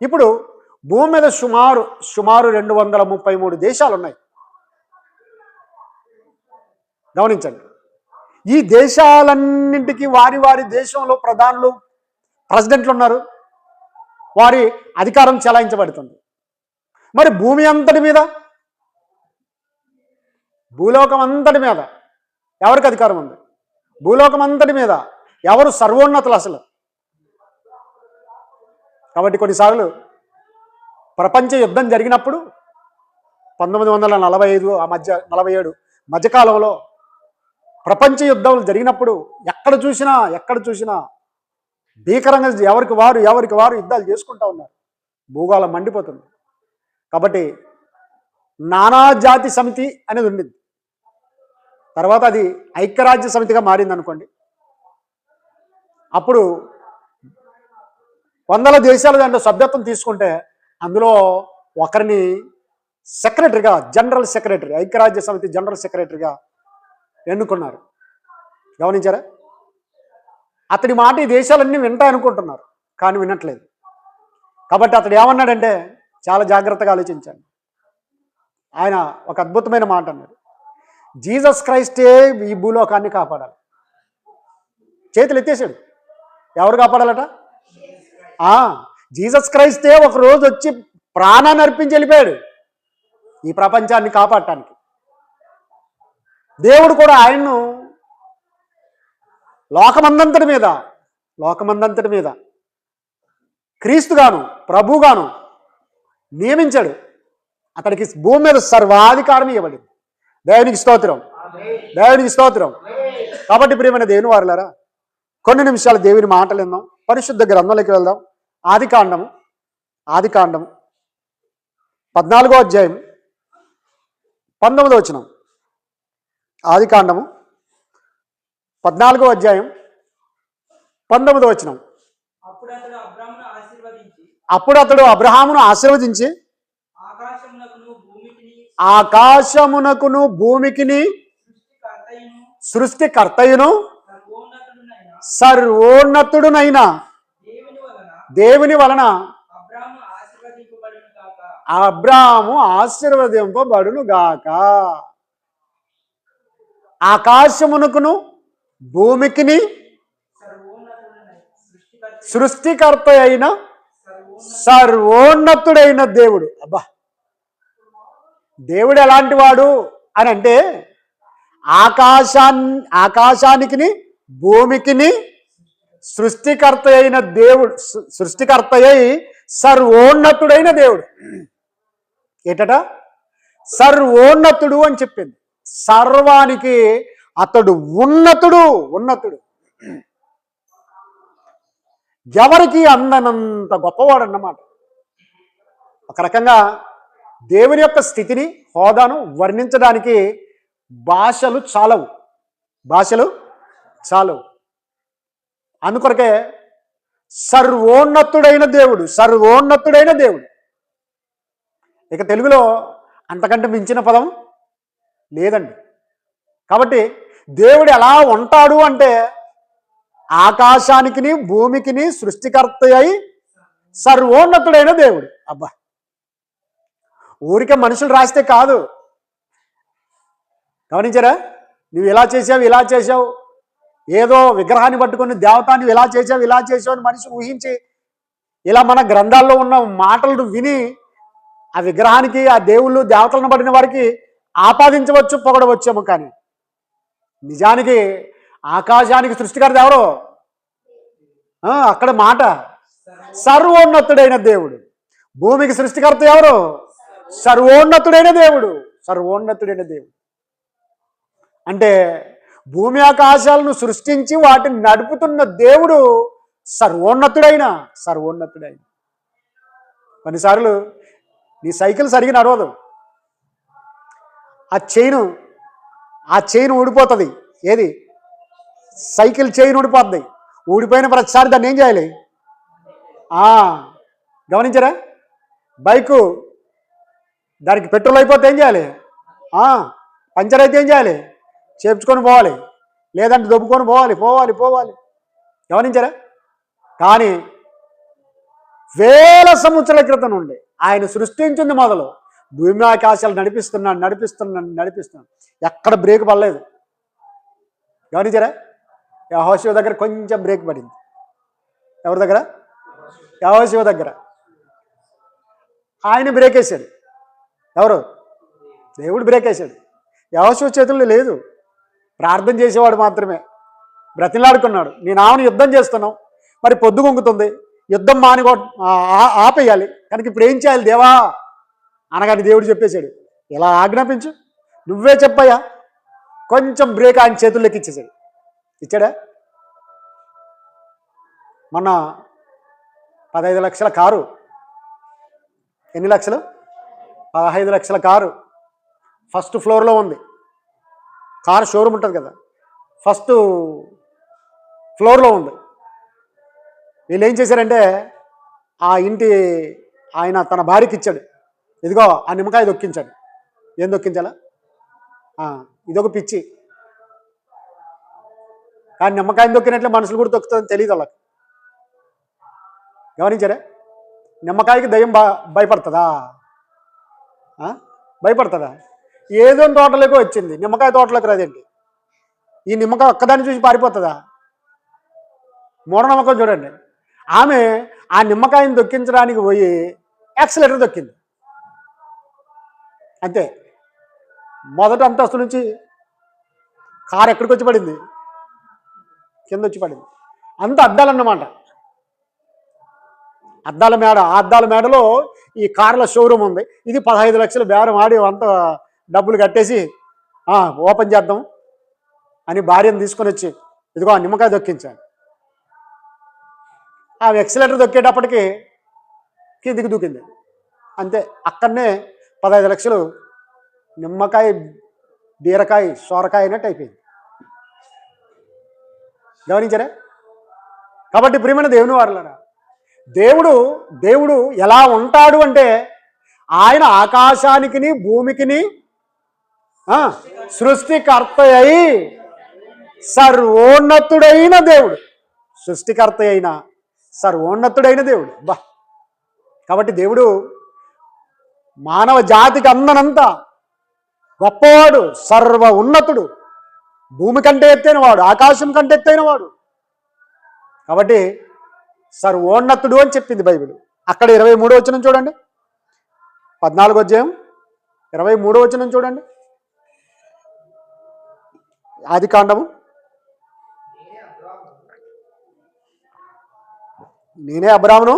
ఇప్పుడు భూమి మీద సుమారు 233 దేశాలు ఉన్నాయి. గమనించండి. ఈ దేశాలన్నింటికి వారి వారి దేశంలో ప్రధానులు, ప్రెసిడెంట్లు ఉన్నారు. వారి అధికారం చెలాయించబడుతుంది. మరి భూమి అంతటి మీద, భూలోకం అంతటి మీద ఎవరికి అధికారం ఉంది? భూలోకం అంతటి మీద ఎవరు సర్వోన్నతులు అసలు? కాబట్టి కొన్నిసార్లు ప్రపంచ యుద్ధం జరిగినప్పుడు 1945 ఆ మధ్య 47 మధ్యకాలంలో ప్రపంచ యుద్ధాలు జరిగినప్పుడు ఎక్కడ చూసినా భీకరంగా ఎవరికి వారు యుద్ధాలు చేసుకుంటూ ఉన్నారు. భూగోళం మండిపోతుంది. కాబట్టి నానాజాతి సమితి అనేది ఉండింది. తర్వాత అది ఐక్యరాజ్య సమితిగా మారింది అనుకోండి. అప్పుడు 100 దేశాలు దాంట్లో సభ్యత్వం తీసుకుంటే అందులో ఒకరిని సెక్రటరీగా, జనరల్ సెక్రటరీ, ఐక్యరాజ్య సమితి జనరల్ సెక్రటరీగా ఎన్నుకున్నారు. గమనించారా? అతడి మాట ఈ దేశాలన్నీ వింటాయనుకుంటున్నారు, కానీ వినట్లేదు. కాబట్టి అతడు ఏమన్నాడంటే, చాలా జాగ్రత్తగా ఆలోచించండి. ఆయన ఒక అద్భుతమైన మాట అన్నాడు. జీసస్ క్రైస్టే ఈ భూలోకాన్ని కాపాడాలి. చేతులు ఎత్తేసాడు. ఎవరు కాపాడాలట? జీసస్ క్రైస్టే ఒక రోజు వచ్చి ప్రాణాన్ని అర్పించి వెళ్ళిపోయాడు ఈ ప్రపంచాన్ని కాపాడటానికి. దేవుడు కూడా ఆయన్ను లోకమందంతటి మీద క్రీస్తుగాను, ప్రభుగాను నియమించాడు. అతడికి భూమి మీద సర్వాధికారం ఇవ్వబడింది. దేవునికి స్తోత్రం. కాబట్టి ప్రియమైన దేవుని వారలారా, కొన్ని నిమిషాలు దేవుని మాటలు విందాం. పరిశుద్ధ గ్రంథంలోకి వెళ్దాం. ఆదికాండము 14వ అధ్యాయం 19వ వచనం. ఆదికాండము 14వ అధ్యాయం 19వ వచనం. అప్పుడు అతడు అబ్రహామును ఆశీర్వదించి ఆకాశమునకును భూమికిని సృష్టికర్తయును సర్వోన్నతుడునైన దేవుని వలన అబ్రాము ఆశీర్వదింపబడును గాక. ఆకాశమునకును భూమికిని సృష్టికర్త అయిన సర్వోన్నతుడైన దేవుడు. అబ్బా, దేవుడు ఎలాంటి వాడు అని అంటే, ఆకాశానికి భూమికిని సృష్టికర్త అయిన దేవుడు, సృష్టికర్త అయి సర్వోన్నతుడైన దేవుడు. ఏటట? సర్వోన్నతుడు అని చెప్పింది. సర్వానికి అతడు ఉన్నతుడు. ఎవరికి అందనంత గొప్పవాడు అన్నమాట. ఒక రకంగా దేవుని యొక్క స్థితిని, హోదాను వర్ణించడానికి భాషలు చాలవు. అందుకొరకే సర్వోన్నతుడైన దేవుడు. ఇక తెలుగులో అంతకంటే మించిన పదం లేదండి. కాబట్టి దేవుడు ఎలా ఉంటాడు అంటే, ఆకాశానికిని భూమికిని సృష్టికర్త అయి సర్వోన్నతుడైన దేవుడు. అబ్బా, ఊరికే మనుషులు రాస్తే కాదు. గమనించారా? నువ్వు ఇలా చేసావు, ఏదో విగ్రహాన్ని పట్టుకొని దేవతాన్ని ఇలా చేసావు అని మనిషి ఊహించి ఇలా మన గ్రంథాల్లో ఉన్న మాటలను విని ఆ విగ్రహానికి, ఆ దేవుళ్ళు దేవతలను పడిన వారికి ఆపాదించవచ్చు, పొగడవచ్చేమో. కానీ నిజానికి ఆకాశానికి సృష్టికర్త ఎవరు? అక్కడ మాట సర్వోన్నతుడైన దేవుడు. భూమికి సృష్టికర్త ఎవరు? సర్వోన్నతుడైన దేవుడు. అంటే భూమి ఆకాశాలను సృష్టించి వాటిని నడుపుతున్న దేవుడు సర్వోన్నతుడైన. కొన్నిసార్లు నీ సైకిల్ సరిగ్గా నడవదు. ఆ చైన్ ఊడిపోతుంది. ఏది? సైకిల్ చైన్ ఊడిపోతుంది. ఊడిపోయిన ప్రతిసారి దాన్ని ఏం చేయాలి? గమనించరా? బైకు దానికి పెట్రోల్ అయిపోతే ఏం చేయాలి? పంచర్ అయితే ఏం చేయాలి? చేర్చుకొని పోవాలి, లేదంటే దొబ్బుకొని పోవాలి. గమనించరా? కానీ వేల సంవత్సరాల క్రితం నుండి ఆయన సృష్టించింది మొదలు భూమి ఆకాశాలు నడిపిస్తున్నాడు. ఎక్కడ బ్రేక్ పడలేదు. గమనించారా? యెహోషువ దగ్గర కొంచెం బ్రేక్ పడింది. ఎవరి దగ్గర? యెహోషువ దగ్గర. ఆయన బ్రేక్ వేసాడు. ఎవరు? దేవుడు బ్రేక్ వేసాడు. యెహోషువ చేతుల్లో లేదు. ప్రార్థన చేసేవాడు మాత్రమే. బ్రతిలాడుకున్నాడు, నేను ఆమెను యుద్ధం చేస్తున్నావు, మరి పొద్దు గుంగుతుంది, యుద్ధం ఆపేయాలి, కనుక ఇప్పుడు ఏం చేయాలి దేవా అనగాని దేవుడు చెప్పేశాడు, ఇలా ఆజ్ఞాపించు, నువ్వే చెప్పయ్యా. కొంచెం బ్రేక్ ఆయన చేతుల్లోకి ఇచ్చేసాడు. ఇచ్చాడా? మొన్న 15 లక్షల కారు, ఎన్ని లక్షలు? 15 లక్షల కారు ఫస్ట్ ఫ్లోర్లో ఉంది. కారు షోరూమ్ ఉంటుంది కదా, ఫస్ట్ ఫ్లోర్లో ఉంది. వీళ్ళు ఏం చేశారంటే ఆ ఇంటి ఆయన తన భార్యకి ఇచ్చాడు, ఇదిగో ఆ నిమ్మకాయ దొక్కించాడు. ఏం దొక్కించాలా? ఇదొక పిచ్చి. కానీ నిమ్మకాయని దొక్కినట్లే మనుషులు కూడా దొక్కుతుందని తెలియదు వాళ్ళకి. గమనించారే? నిమ్మకాయకి దయ్యం భయపడుతుందా? భయపడుతుందా? ఏదో తోటలోకి వచ్చింది, నిమ్మకాయ తోటలోకి రాదేంటి? ఈ నిమ్మకాయ ఒక్కదాన్ని చూసి పారిపోతుందా? మూఢనమ్మకం చూడండి. ఆమె ఆ నిమ్మకాయని దొక్కించడానికి పోయి యాక్సిలేటర్ దొక్కింది. అంతే. మొదటి అంతస్తు నుంచి కారు ఎక్కడికి వచ్చి పడింది? కింద వచ్చి పడింది. అంత అద్దాలన్నమాట. అద్దాల మేడ. ఆ అద్దాల మేడలో ఈ కార్ల షోరూమ్ ఉంది. ఇది 15 లక్షలు బేరం ఆడి అంత డబ్బులు కట్టేసి ఓపెన్ చేద్దాం అని భార్యను తీసుకొని వచ్చి ఇదిగో ఆ నిమ్మకాయ దొక్కించాను. ఆ ఎక్సిలేటర్ దొక్కేటప్పటికి కిందికి దూకింది. అంతే. అక్కడనే 15 లక్షలు నిమ్మకాయ, బీరకాయ, సొరకాయ అయినట్టు అయిపోయింది. గమనించారా? కాబట్టి ప్రియమైన దేవుని వారలారా, దేవుడు ఎలా ఉంటాడు అంటే ఆయన ఆకాశానికిని భూమికిని సృష్టికర్త అయి సర్వోన్నతుడైన దేవుడు. సృష్టికర్త అయిన సర్వోన్నతుడైన దేవుడు. కాబట్టి దేవుడు మానవ జాతికి అందనంతా గొప్పవాడు, సర్వ ఉన్నతుడు, భూమి కంటే ఎత్తైన వాడు, ఆకాశం కంటే ఎత్తైన వాడు. కాబట్టి సర్వోన్నతుడు అని చెప్పింది బైబిల్. అక్కడ 23వ వచనం చూడండి, 14వ అధ్యాయం 23వ వచనం చూడండి. ఆదికాండము. నేనే అబ్రామును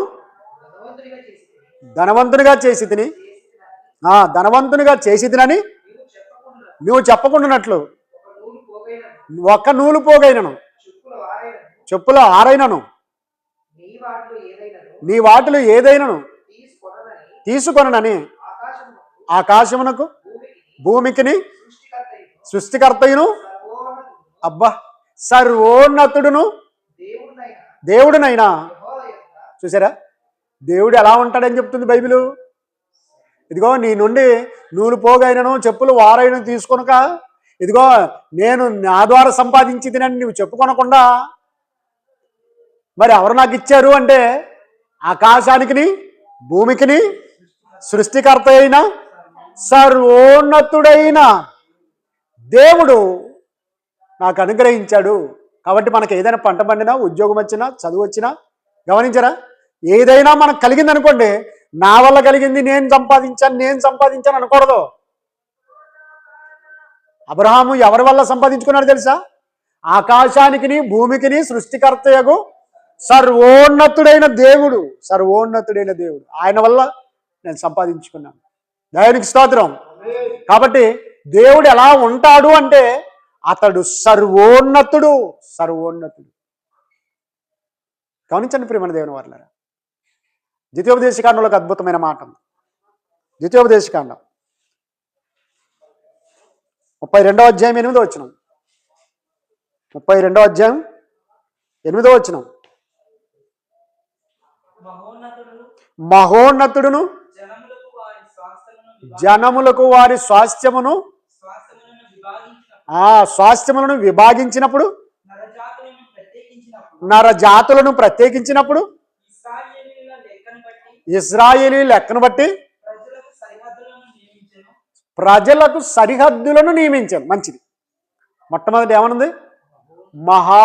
ధనవంతునిగా చేసి తిని, ధనవంతునిగా చేసి తినని నువ్వు చెప్పకుండానట్లు ఒక్క నూలు పోగైనను చెప్పుల ఆరైనను నీ వాటిలో ఏదైనను తీసుకొనని ఆకాశమునకు భూమికిని సృష్టికర్తయును సర్వోన్నతుడును దేవుడునైనా. చూసారా? దేవుడు ఎలా ఉంటాడని చెప్తుంది బైబిలు. ఇదిగో నీ నుండి నూలు పోగైనను చెప్పులు వారైన తీసుకొనక, ఇదిగో నేను నా ద్వారా సంపాదించి తినని నువ్వు చెప్పుకొనకుండా మరి ఎవరు నాకు ఇచ్చారు అంటే ఆకాశానికిని భూమికిని సృష్టికర్త అయిన సర్వోన్నతుడైన దేవుడు నాకు అనుగ్రహించాడు. కాబట్టి మనకు ఏదైనా పంట పండినా, ఉద్యోగం వచ్చినా, చదువు వచ్చినా, గమనించరా, ఏదైనా మనకు కలిగింది అనుకోండి, నా వల్ల కలిగింది నేను సంపాదించాను అనకూడదు. అబ్రహాము ఎవరి వల్ల సంపాదించుకున్నాడు తెలుసా? ఆకాశానికిని భూమికిని సృష్టికర్తయగు సర్వోన్నతుడైన దేవుడు ఆయన వల్ల నేను సంపాదించుకున్నాను. దేవునికి స్తోత్రం. కాబట్టి దేవుడు ఎలా ఉంటాడు అంటే అతడు సర్వోన్నతుడు. గమనించండి ప్రియమైన దేవుని వారలారా, ద్వితీయోపదేశకాండంలో ఒక అద్భుతమైన మాట ఉంది. ద్వితీయోపదేశకాండం 32వ అధ్యాయం 8వ వచనం. 32వ అధ్యాయం 8వ వచనం. మహోన్నతుడును జనములకు వారి స్వాస్థ్యములను విభాగించినప్పుడు, నరజాతులను ప్రత్యేకించినప్పుడు ఇశ్రాయేలీయుల లెక్కను బట్టి ప్రజలకు సరిహద్దులను నియమించాను. మంచిది. మొట్టమొదటి ఏమనుంది? మహా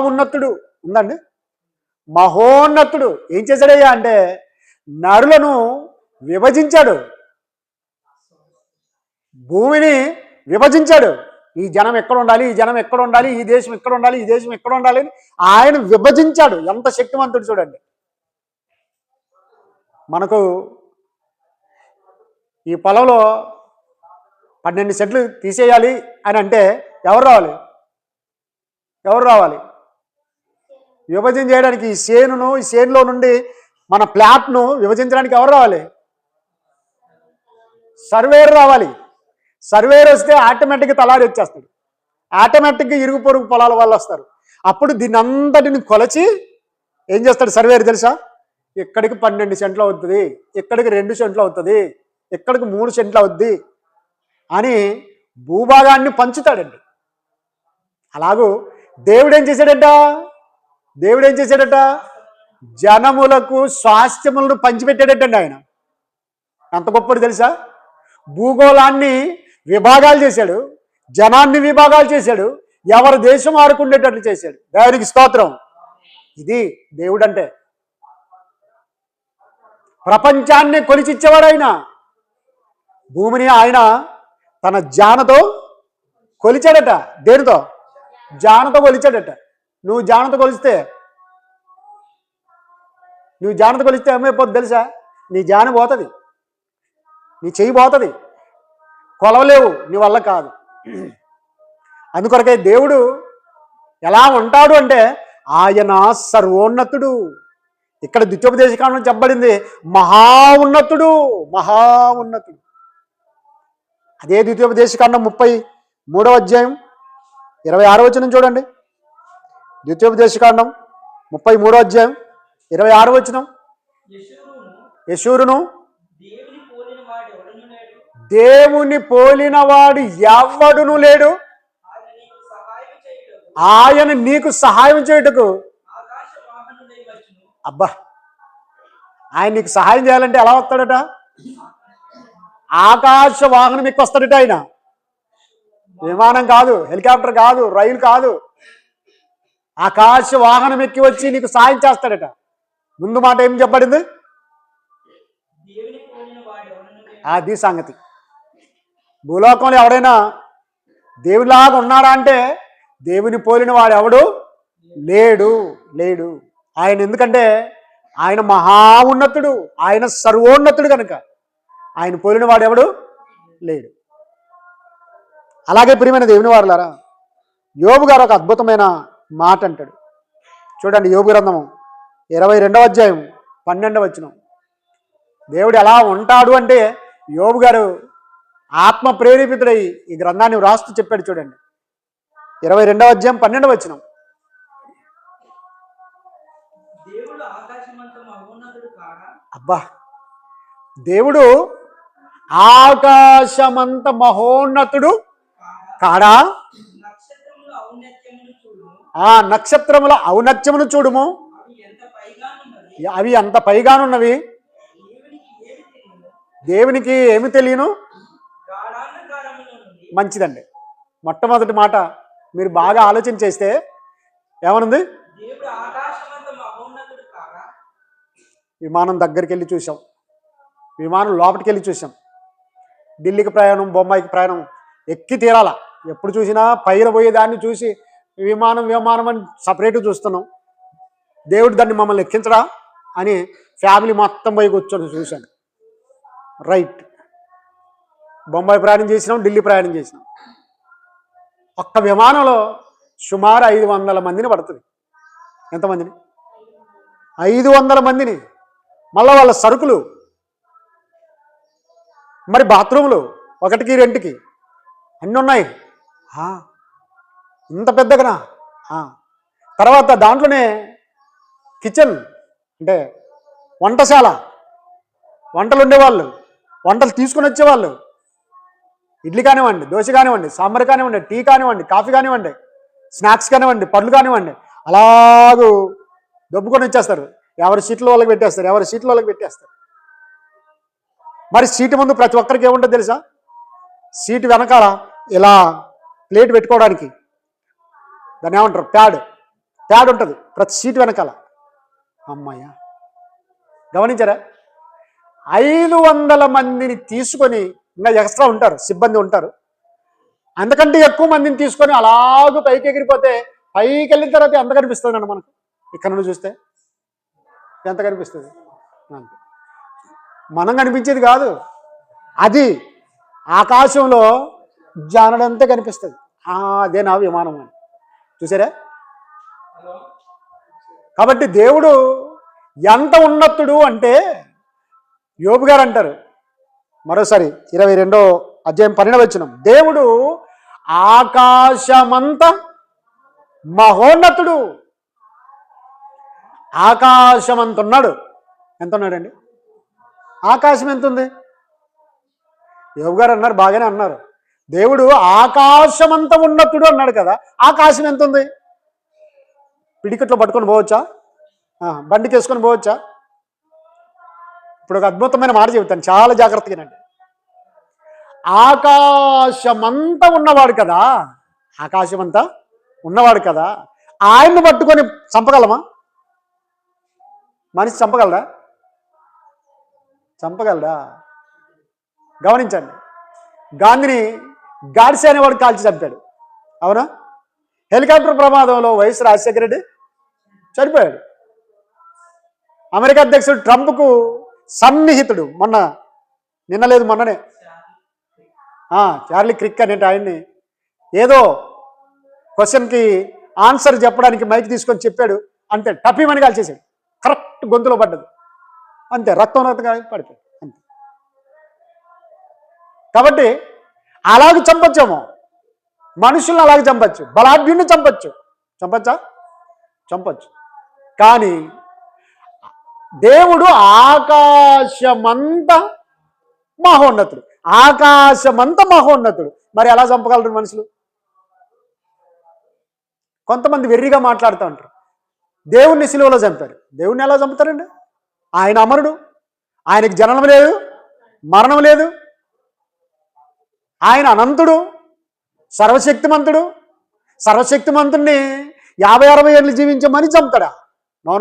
ఉన్నతుడు ఉందండి. మహోన్నతుడు ఏం చేశాడయ్యా అంటే నరులను విభజించాడు, భూమిని విభజించాడు. ఈ జనం ఎక్కడ ఉండాలి, ఈ జనం ఎక్కడ ఉండాలి, ఈ దేశం ఎక్కడ ఉండాలి, ఈ దేశం ఎక్కడ ఉండాలి అని ఆయన విభజించాడు. ఎంత శక్తివంతుడు చూడండి. మనకు ఈ పొలంలో 12 సెంట్లు తీసేయాలి అని అంటే ఎవరు రావాలి? ఎవరు రావాలి? విభజన చేయడానికి ఈ సేనులో నుండి మన ప్లాట్ను విభజించడానికి ఎవరు రావాలి? సర్వేయర్ రావాలి. సర్వేయర్ వస్తే ఆటోమేటిక్గా తలారి వచ్చేస్తాడు. ఆటోమేటిక్గా ఇరుగు పొరుగు పొలాల వాళ్ళు వస్తారు. అప్పుడు దీన్ని అంతటిని కొలచి ఏం చేస్తాడు సర్వేయర్ తెలుసా? ఇక్కడికి 12 సెంట్లు అవుతుంది, ఇక్కడికి 2 సెంట్లు అవుతుంది, ఇక్కడికి 3 సెంట్లు అవుద్ది అని భూభాగాన్ని పంచుతాడండి. అలాగూ దేవుడు ఏం చేశాడట? జనములకు స్వాస్థ్యములను పంచిపెట్టాడటండి. ఆయన ఎంత గొప్పడు తెలుసా? భూగోళాన్ని విభాగాలు చేశాడు, జనాన్ని విభాగాలు చేశాడు, ఎవరి దేశం ఆడుకుండేటట్లు చేశాడు. దేవునికి స్తోత్రం. ఇది దేవుడు అంటే. ప్రపంచాన్ని కొలిచిచ్చేవాడు ఆయన. భూమిని ఆయన తన జానతో కొలిచాడట. దేనితో? జానతో కొలిచాడట. నువ్వు జానతో కొలిస్తే ఏమైపోద్ది తెలుసా? నీ జాన పోతుంది, నీ చెయ్యి పోతుంది, కొలవలేవు, నీ వల్ల కాదు. అందుకొరకే దేవుడు ఎలా ఉంటాడు అంటే ఆయన సర్వోన్నతుడు. ఇక్కడ ద్వితీయోపదేశకాండం చెప్పబడింది మహా ఉన్నతుడు. అదే ద్వితీయోపదేశకాండం 33వ అధ్యాయం 26వ వచనం చూడండి. ద్వితీయోపదేశకాండం 33వ అధ్యాయం 26వ వచనం. యెషూరును దేవుని పోలినవాడు ఎవడును లేడు, ఆయన నీకు సహాయం చేయుటకు. అబ్బా, ఆయన నీకు సహాయం చేయాలంటే ఎలా వస్తాడట? ఆకాశ వాహనం ఎక్కువ వస్తాడట. ఆయన విమానం కాదు, హెలికాప్టర్ కాదు, రైలు కాదు, ఆకాశ వాహనం ఎక్కి వచ్చి నీకు సహాయం చేస్తాడట. ముందు మాట ఏం చెప్పబడింది? అది సంగతి. భూలోకంలో ఎవడైనా దేవుడిలాగా ఉన్నాడా అంటే దేవుని పోలిన వాడు ఎవడు లేడు. ఆయన ఎందుకంటే ఆయన మహా ఉన్నతుడు, ఆయన సర్వోన్నతుడు కనుక ఆయన పోలిన వాడు ఎవడు లేడు. అలాగే ప్రియమైన దేవుని వారులారా, యోబు గారు ఒక అద్భుతమైన మాట అంటాడు. చూడండి, యోబు గ్రంథము 22వ అధ్యాయం 12వ వచనం. దేవుడు ఎలా ఉంటాడు అంటే యోబు గారు ఆత్మ ప్రేరేపితుడై ఈ గ్రంథాన్ని వ్రాస్తూ చెప్పాడు. చూడండి, 22వ అధ్యాయం 12వ వచనం. అబ్బా, దేవుడు ఆకాశమంత మహోన్నతుడు కాడా? ఆ నక్షత్రముల ఔన్నత్యమును చూడుము, అవి ఎంత పైగానున్నవి. దేవునికి ఏమి తెలియను? మంచిదండి. మొట్టమొదటి మాట మీరు బాగా ఆలోచన చేస్తే ఏమనుంది? విమానం దగ్గరికి వెళ్ళి చూసాం, విమానం లోపలికి వెళ్ళి చూసాం. ఢిల్లీకి ప్రయాణం, బొంబాయికి ప్రయాణం ఎక్కి తీరాల. ఎప్పుడు చూసినా పైన పోయేదాన్ని చూసి విమానం అని సపరేట్గా చూస్తున్నాం. దేవుడు దాన్ని మమ్మల్ని ఎక్కించడా అని ఫ్యామిలీ మొత్తం పోయి కూర్చొని చూశాను. రైట్, బొంబాయి ప్రయాణం చేసినాం, ఢిల్లీ ప్రయాణం చేసినాం. ఒక్క విమానంలో సుమారు 500 మందిని పడుతుంది. ఎంతమందిని? 500 మందిని. మళ్ళీ వాళ్ళ సరుకులు, మరి బాత్రూములు 1కి 2కి అన్నీ ఉన్నాయి. ఇంత పెద్దగానా? తర్వాత దాంట్లోనే కిచెన్ అంటే వంటశాల, వంటలు ఉండేవాళ్ళు, వంటలు తీసుకుని వచ్చేవాళ్ళు. ఇడ్లీ కానివ్వండి, దోశ కానివ్వండి, సాంబార్ కానివ్వండి, టీ కానివ్వండి, కాఫీ కానివ్వండి, స్నాక్స్ కానివ్వండి, పళ్ళు కానివ్వండి, అలాగూ దొబ్బుకొని వచ్చేస్తారు. ఎవరి సీట్లో వాళ్ళకి పెట్టేస్తారు. మరి సీటు ముందు ప్రతి ఒక్కరికి ఏముంటుంది తెలుసా? సీటు వెనకాల ఇలా ప్లేట్ పెట్టుకోవడానికి దాన్ని ఏమంటారు, ప్యాడ్ ఉంటుంది ప్రతి సీటు వెనకాల. అమ్మాయ్యా, గమనించారా? 500 మందిని తీసుకొని ఇంకా ఎక్స్ట్రా ఉంటారు, సిబ్బంది ఉంటారు. అంతకంటే ఎక్కువ మందిని తీసుకొని అలాగూ పైకి ఎగిరిపోతే పైకి వెళ్ళిన తర్వాత ఎంత కనిపిస్తుంది అండి మనకు? ఇక్కడ నుండి చూస్తే ఎంత కనిపిస్తుంది? మనం కనిపించేది కాదు, అది ఆకాశంలో జానడంతా కనిపిస్తుంది. అదే నా విమానం అని చూసారా? కాబట్టి దేవుడు ఎంత ఉన్నతుడు అంటే యోబు గారు అంటారు మరోసారి 22వ అధ్యాయం 12వ వచనం, దేవుడు ఆకాశమంత మహోన్నతుడు. ఆకాశమంత ఉన్నాడు. ఎంత ఉన్నాడండి? ఆకాశం ఎంత ఉంది? యోబు గారు అన్నారు, బాగానే అన్నారు, దేవుడు ఆకాశమంత ఉన్నతుడు అన్నాడు కదా. ఆకాశం ఎంత ఉంది? పిడికిట్లో పట్టుకొని పోవచ్చా? బండికి వేసుకొని పోవచ్చా? ఇప్పుడు ఒక అద్భుతమైన మాట చెబుతాను, చాలా జాగ్రత్తగానండి. ఆకాశమంతా ఉన్నవాడు కదా, ఆకాశమంతా ఉన్నవాడు కదా, ఆయన్ని పట్టుకొని చంపగలమా? మనిషి చంపగలడా? గమనించండి, గాంధీని గాడ్సే అనేవాడు కాల్చి చంపాడు, అవునా? హెలికాప్టర్ ప్రమాదంలో వైఎస్ రాజశేఖర రెడ్డి చనిపోయాడు. అమెరికా అధ్యక్షుడు ట్రంప్కు సన్నిహితుడు, మొన్ననే చార్లీ క్రిక్ అనేటి ఆయన్ని ఏదో క్వశ్చన్కి ఆన్సర్ చెప్పడానికి మైక్ తీసుకొని చెప్పాడు, అంతే టపీమని కాల్చేసాడు, కరెక్ట్ గొంతులో పడ్డది, అంతే రక్తం పడిపోయాడు అంతే. కాబట్టి అలాగే చంపొచ్చేమో, మనుషులను అలాగే చంపచ్చు, బలాఢ్యుడిని చంపచ్చు. కానీ దేవుడు ఆకాశమంత మహోన్నతుడు. మరి ఎలా చంపగలరు మనుషులు? కొంతమంది వెర్రిగా మాట్లాడుతూ ఉంటారు, దేవుణ్ణి సిలువలో చంపారు. దేవుణ్ణి ఎలా చంపుతారండి? ఆయన అమరుడు, ఆయనకి జననం లేదు, మరణం లేదు, ఆయన అనంతుడు, సర్వశక్తిమంతుడిని 50-60 ఏళ్ళు జీవించమని చంపుతాడా? నో.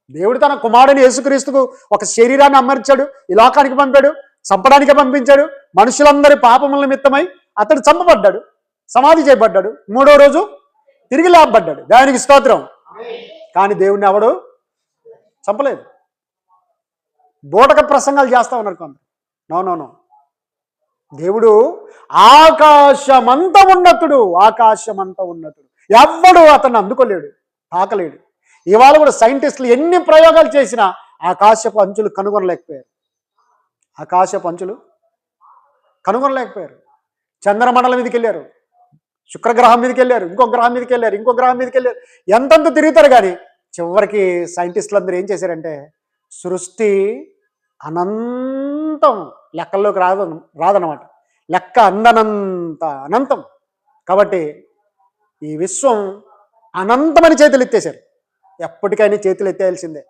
దేవుడు తన కుమారుడిని యేసుక్రీస్తుకు ఒక శరీరాన్ని అమర్చాడు, ఈ లోకానికి పంపాడు, చంపడానికి పంపించాడు. మనుషులందరి పాపముల నిమిత్తమై అతడు చంపబడ్డాడు, సమాధి చేయబడ్డాడు, 3వ రోజు తిరిగి లేపబడ్డాడు. దానికి స్తోత్రం. కానీ దేవుణ్ణి ఎవడు చంపలేదు. బోటక ప్రసంగాలు చేస్తా ఉన్నారు కొందరు. నో. దేవుడు ఆకాశమంత ఉన్నతుడు. ఎవ్వడు అతన్ని అందుకోలేడు, తాకలేడు. ఇవాళ కూడా సైంటిస్టులు ఎన్ని ప్రయోగాలు చేసినా ఆకాశపు అంచులు కనుగొనలేకపోయారు. చంద్రమండలం మీదకి వెళ్ళారు, శుక్రగ్రహం మీదకి వెళ్ళారు, ఇంకో గ్రహం మీదకి వెళ్ళారు, ఎంతంత తిరుగుతారు. కానీ చివరికి సైంటిస్టులు అందరూ ఏం చేశారంటే, సృష్టి అనంతం, లెక్కల్లోకి రాదన్నమాట. లెక్క అనంతం. కాబట్టి ఈ విశ్వం అనంతమని చేతులు ఎత్తేశారు. ఎప్పటికైనా చేతులు ఎత్తేయాల్సిందే.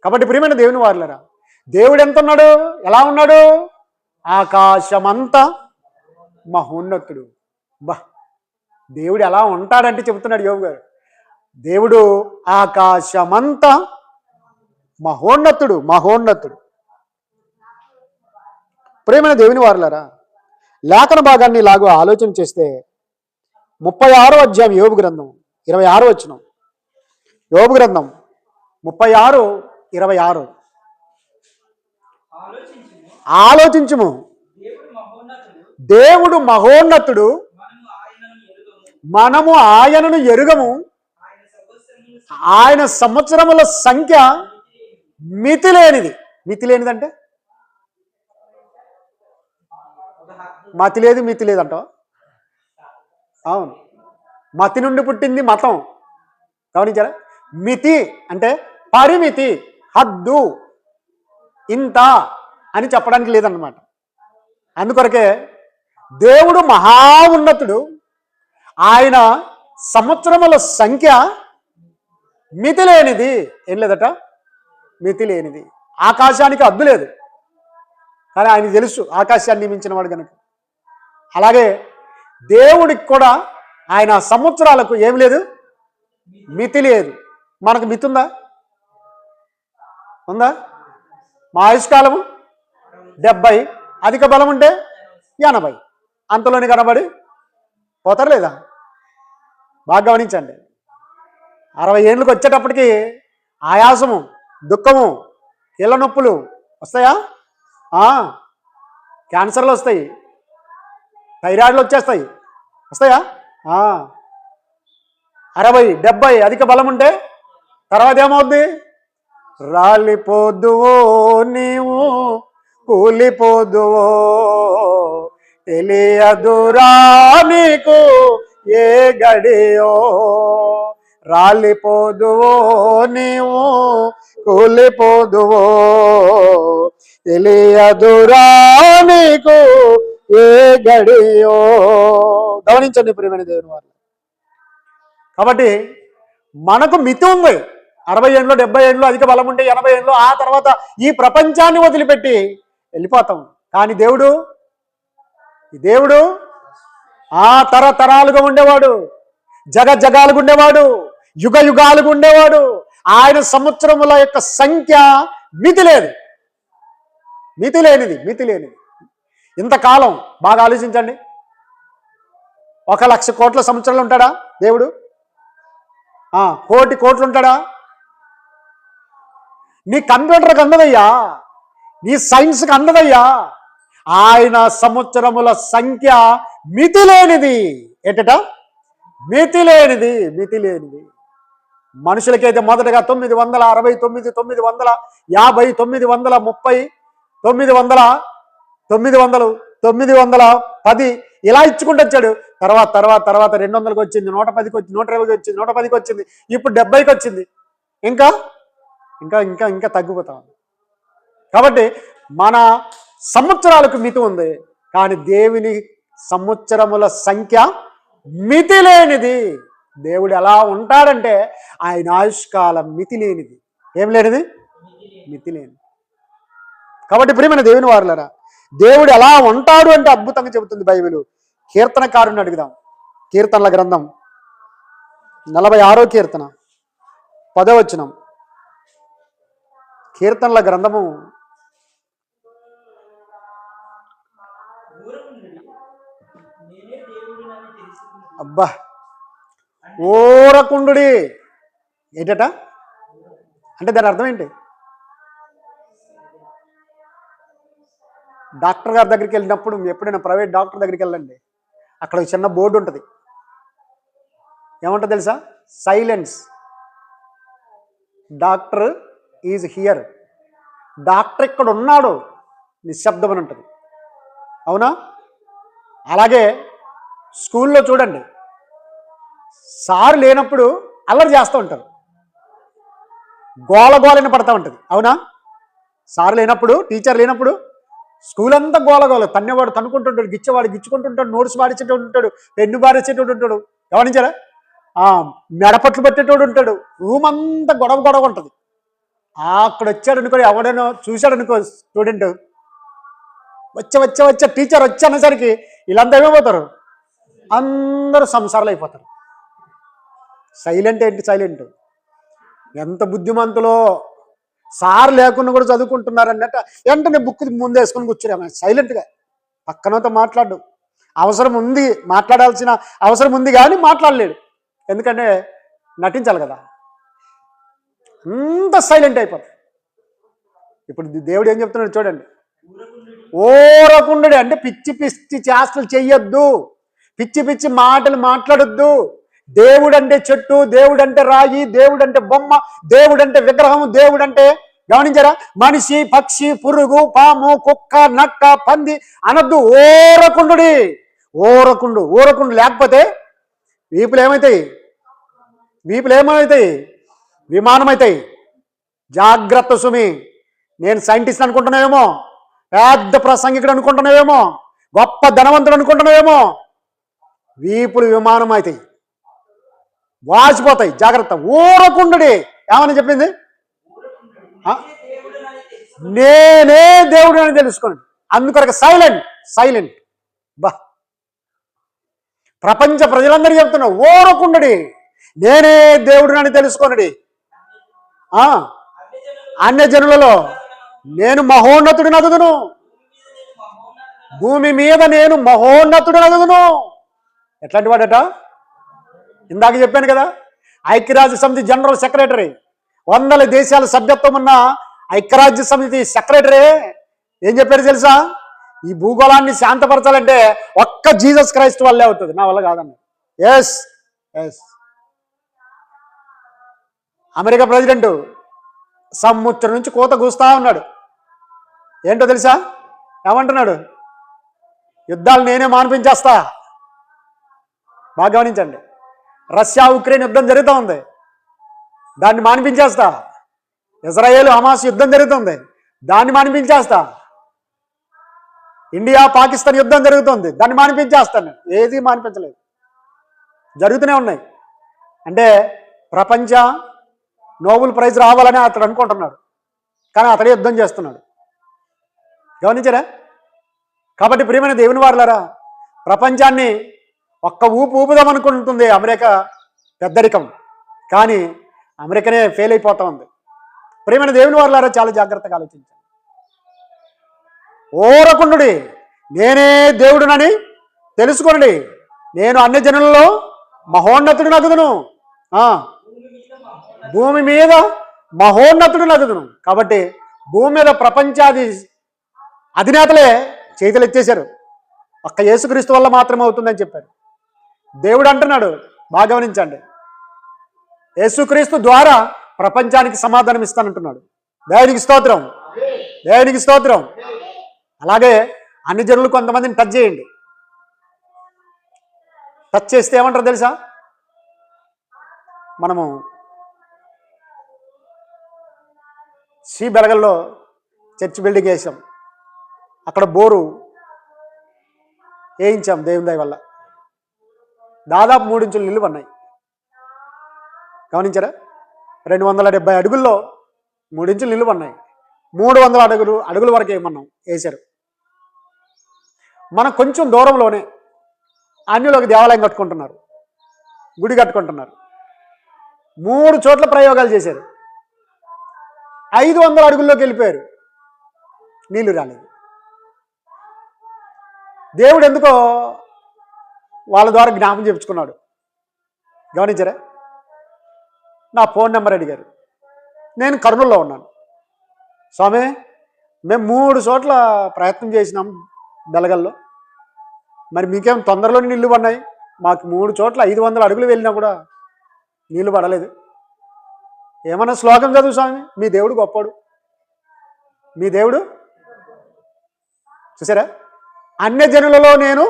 కాబట్టి ప్రియమైన దేవుని వారలారా, దేవుడు ఎంత ఉన్నాడు? ఎలా ఉన్నాడు? ఆకాశమంత మహోన్నతుడు. దేవుడు ఎలా ఉంటాడంటే చెబుతున్నాడు యోబు గారు, దేవుడు ఆకాశమంత మహోన్నతుడు. ప్రియమైన దేవుని వారలారా, లేఖన భాగాన్ని ఇలాగో ఆలోచన చేస్తే 36వ అధ్యాయం యోబు గ్రంథం 26వ వచనం, యోబు గ్రంథం 36:26, ఆలోచించుము, దేవుడు మహోన్నతుడు, మనము ఆయనను ఎరుగము, ఆయన సంవత్సరముల సంఖ్య మితిలేనిదంటే మితి లేదంట. అవును, మతి నుండి పుట్టింది మతం. గమనించారా? మితి అంటే పరిమితి, హద్దు, ఇంత అని చెప్పడానికి లేదన్నమాట. అందుకొరకే దేవుడు మహా ఉన్నతుడు, ఆయన సంవత్సరముల సంఖ్య మితి లేనిది. ఏం లేదట? మితి లేనిది. ఆకాశానికి హద్దు లేదు, కానీ ఆయన తెలుసు ఆకాశాన్ని నియమించిన వాడు కనుక. అలాగే దేవుడికి కూడా ఆయన సంవత్సరాలకు ఏం లేదు, మితి లేదు. మనకు మితి ఉందా? ఉందా? మా ఆయుష్కాలము 70, అధిక బలం ఉంటే 80, అంతలోని కనబడి పోతారు లేదా? బాగా గమనించండి. 60 ఏళ్ళకి వచ్చేటప్పటికి ఆయాసము, దుఃఖము, కీళ్ళ నొప్పులు వస్తాయా? క్యాన్సర్లు వస్తాయి, థైరాయిడ్లు వచ్చేస్తాయి, వస్తాయా? 60, 70 అధిక బలం ఉంటే తర్వాత ఏమవుద్ది? రాలిపోదువో నీవు, కూలిపోదువో, తెలియదురా నీకు ఏ గడియో. రాలిపోదువో నీవు, కూలిపోదువో, తెలియదురా నీకు ఏ గడియో. గమనించండి ప్రియమైన దేవుని వారు. కాబట్టి మనకు మితి ఉంది. 60 ఏళ్ళు, 70 ఏళ్ళు అధిక బలం ఉంటే 80 ఏళ్ళు, ఆ తర్వాత ఈ ప్రపంచాన్ని వదిలిపెట్టి వెళ్ళిపోతాం. కానీ దేవుడు తరతరాలుగా ఉండేవాడు, జగాలుగా ఉండేవాడు, యుగాలుగా ఉండేవాడు. ఆయన సంవత్సరముల యొక్క సంఖ్య మితి లేదు, మితి లేనిది. ఇంతకాలం బాగా ఆలోచించండి. 1,00,000 కోట్ల సంవత్సరాలు ఉంటాడా దేవుడు? 1,000,000 కోట్లు ఉంటాడా? నీ కంప్యూటర్కి అందదయ్యా, నీ సైన్స్కి అందదయ్యా. ఆయన సంవత్సరముల సంఖ్య మితి లేనిది. ఏంటట? మితి లేనిది. మనుషులకైతే మొదటగా 969, 950, 930, 900, 910 ఇలా ఇచ్చుకుంటూ వచ్చాడు. తర్వాత 200కి వచ్చింది, 110కి వచ్చింది, 120కి వచ్చింది, 110కి వచ్చింది, ఇప్పుడు 70కి వచ్చింది. ఇంకా ఇంకా ఇంకా ఇంకా తగ్గిపోతాం. కాబట్టి మన సంవత్సరాలకు మితి ఉంది, కానీ దేవుని సంవత్సరముల సంఖ్య మితి లేనిది. దేవుడు ఎలా ఉంటాడంటే ఆయన ఆయుష్కాలం మితి లేనిది. ఏం లేనిది? మితి లేనిది. కాబట్టి ప్రియమైన దేవుని వారులారా, దేవుడు ఎలా ఉంటాడు అంటే అద్భుతంగా చెబుతుంది బైబిల్. కీర్తనకారుని అడుగుదాం. కీర్తనల గ్రంథం 46వ కీర్తన 10వ వచనం. కీర్తనల గ్రంథము అబ్బా ఊరకుండుడి. ఏంటట అంటే దాని అర్థం ఏంటి? డాక్టర్ గారి దగ్గరికి వెళ్ళినప్పుడు, ఎప్పుడైనా ప్రైవేట్ డాక్టర్ దగ్గరికి వెళ్ళండి, అక్కడ చిన్న బోర్డు ఉంటుంది. ఏమంటుంది తెలుసా? Silence, doctor is here. Doctor ఇక్కడ ఉన్నాడు, నిశ్శబ్దం అని ఉంటుంది. అవునా? అలాగే స్కూల్లో చూడండి, సార్ లేనప్పుడు అల్లరి చేస్తూ ఉంటారు, గోలగోలని పడతా ఉంటుంది. అవునా? సార్ లేనప్పుడు, టీచర్ లేనప్పుడు స్కూల్ అంతా గోలగోల. తన్నేవాడు తన్నుకుంటుంటాడు, గిచ్చేవాడు గిచ్చుకుంటుంటాడు, నోట్స్ బారిచేటోడు ఉంటాడు, పెన్ను బారిచేటోడు ఉంటాడు. గమనించారా? మెడపట్లు పెట్టేటోడు ఉంటాడు. రూమ్ అంతా గొడవ ఉంటుంది. అక్కడ వచ్చాడు అనుకో, ఎవడనో చూశాడు అనుకో స్టూడెంట్, వచ్చే టీచర్ వచ్చి అనేసరికి వీళ్ళంతా ఏమైపోతారు? అందరూ సంసారాలు అయిపోతారు. సైలెంట్ ఏంటి? సైలెంట్ ఎంత బుద్ధిమంతులో. సార్ లేకుండా కూడా చదువుకుంటున్నారు అన్నట్టు వెంటనే బుక్ ముందు వేసుకొని కూర్చున్నాము సైలెంట్గా. పక్కనతో మాట్లాడు, అవసరం ఉంది, మాట్లాడాల్సిన అవసరం ఉంది, కానీ మాట్లాడలేడు. ఎందుకంటే నటించాలి కదా. అంత సైలెంట్ అయిపోతుంది. ఇప్పుడు దేవుడు ఏం చెప్తున్నాడు చూడండి. ఓరకుండు అంటే పిచ్చి చేష్టలు చెయ్యొద్దు, పిచ్చి మాటలు మాట్లాడొద్దు. దేవుడంటే చెట్టు, దేవుడంటే రాయి, దేవుడంటే బొమ్మ, దేవుడంటే విగ్రహం, దేవుడంటే గమనించారా మనిషి, పక్షి, పురుగు, పాము, కుక్క, నక్క, పంది అనొద్దు. ఊరకుండు లేకపోతే వీపులు ఏమవుతాయి? విమానం అవుతాయి. జాగ్రత్త సుమి. నేను సైంటిస్ట్ అనుకుంటున్నావేమో, పెద్ద ప్రసంగికుడు అనుకుంటున్నావేమో, గొప్ప ధనవంతుడు అనుకుంటున్నావేమో, వీపులు విమానం అవుతాయి. వాచిపోతాయి. జాగ్రత్త. ఊరకుండుడి. ఏమని చెప్పింది? నేనే దేవుడు అని తెలుసుకోండి. అందుకొరకు సైలెంట్. బా, ప్రపంచ ప్రజలందరూ చెప్తున్నా ఊరకుండుడి, నేనే దేవుడు అని తెలుసుకోండి. అన్య జనులలో నేను మహోన్నతుడిని అగుదును, భూమి మీద నేను మహోన్నతుడిని అగుదును. ఎట్లాంటి వాడట? ఇందాక చెప్పాను కదా, ఐక్యరాజ్య సమితి జనరల్ సెక్రటరీ, 100 దేశాల సభ్యత్వం ఉన్న ఐక్యరాజ్య సమితి సెక్రటరీ ఏం చెప్పారు తెలుసా? ఈ భూగోళాన్ని శాంతపరచాలంటే ఒక్క జీసస్ క్రైస్ట్ వల్లే అవుతుంది, నా వల్ల కాదన్న. ఎస్. అమెరికా ప్రెసిడెంట్ సంవత్సరం నుంచి కోత కూస్తా ఉన్నాడు. ఏంటో తెలుసా? ఏమంటున్నాడు? యుద్ధాలు నేనే మాన్పించేస్తా. బాగా గమనించండి. రష్యా ఉక్రెయిన్ యుద్ధం జరుగుతూ ఉంది, దాన్ని మాన్పించేస్తా. ఇజ్రాయేల్ హమాస్ యుద్ధం జరుగుతుంది, దాన్ని మాన్పించేస్తా. ఇండియా పాకిస్తాన్ యుద్ధం జరుగుతుంది, దాన్ని మాన్పించేస్తాను. ఏది మాన్పించలేదు, జరుగుతూనే ఉన్నాయి. అంటే ప్రపంచ నోబెల్ ప్రైజ్ రావాలని అతడు అనుకుంటున్నాడు, కానీ అతడే యుద్ధం చేస్తున్నాడు. గమనించారా? కాబట్టి ప్రియమైన దేవుని వారలారా, ప్రపంచాన్ని ఒక్క ఊపుదామనుకుంటుంది అమెరికా పెద్దరికం, కానీ అమెరికానే ఫెయిల్ అయిపోతా ఉంది. ప్రియమైన దేవుని వారలారా, చాలా జాగ్రత్తగా ఆలోచించండి. ఊరకుండుడి, నేనే దేవుడునని తెలుసుకోండి, నేను అన్ని జనులలో మహోన్నతుడిని అగుదును, భూమి మీద మహోన్నతుడిని అగుదును. కాబట్టి భూమి మీద ప్రపంచాది అధినేతలే చేతులు ఎత్తేశారు, ఒక్క యేసుక్రీస్తు వల్ల మాత్రమే అవుతుందని చెప్పారు. దేవుడు అంటున్నాడు, బాగా గమనించండి, యేసుక్రీస్తు ద్వారా ప్రపంచానికి సమాధానం ఇస్తానంటున్నాడు. దేవునికి స్తోత్రం. అలాగే అన్ని జనులు కొంతమందిని టచ్ చేయండి. టచ్ చేస్తే ఏమంటారు తెలుసా? మనము సి బెలగల్లో చర్చ్ బిల్డింగ్ వేసాం, అక్కడ బోరు వేయించాం. దేవుని దయ వల్ల దాదాపు 3 ఇంచుల నీళ్ళు పన్నాయి. గమనించారా? 270 అడుగుల్లో 3 ఇంచులు నీళ్ళు పన్నాయి. 300 అడుగుల వరకు ఏమన్నాం వేశారు. మన కొంచెం దూరంలోనే అన్యులు ఒక దేవాలయం కట్టుకుంటున్నారు, గుడి కట్టుకుంటున్నారు. 3 చోట్ల ప్రయోగాలు చేశారు. 500 అడుగుల్లోకి వెళ్ళిపోయారు, నీళ్లు రాలేదు. దేవుడు ఎందుకో వాళ్ళ ద్వారా జ్ఞాపకం చెప్పుకున్నాడు. గమనించారా? నా ఫోన్ నెంబర్ అడిగారు, నేను కర్నూలులో ఉన్నాను. స్వామి, మేము 3 చోట్ల ప్రయత్నం చేసినాం బెలగల్లో, మరి మీకేం తొందరలోనే నీళ్లు పడినాయి, మాకు 3 చోట్ల 500 అడుగులు వెళ్ళినా కూడా నీళ్లు పడలేదు. ఏమన్నా శ్లోకం చదువు స్వామి, మీ దేవుడు గొప్పడు, మీ దేవుడు. చూసారా? అన్య జనులలో నేను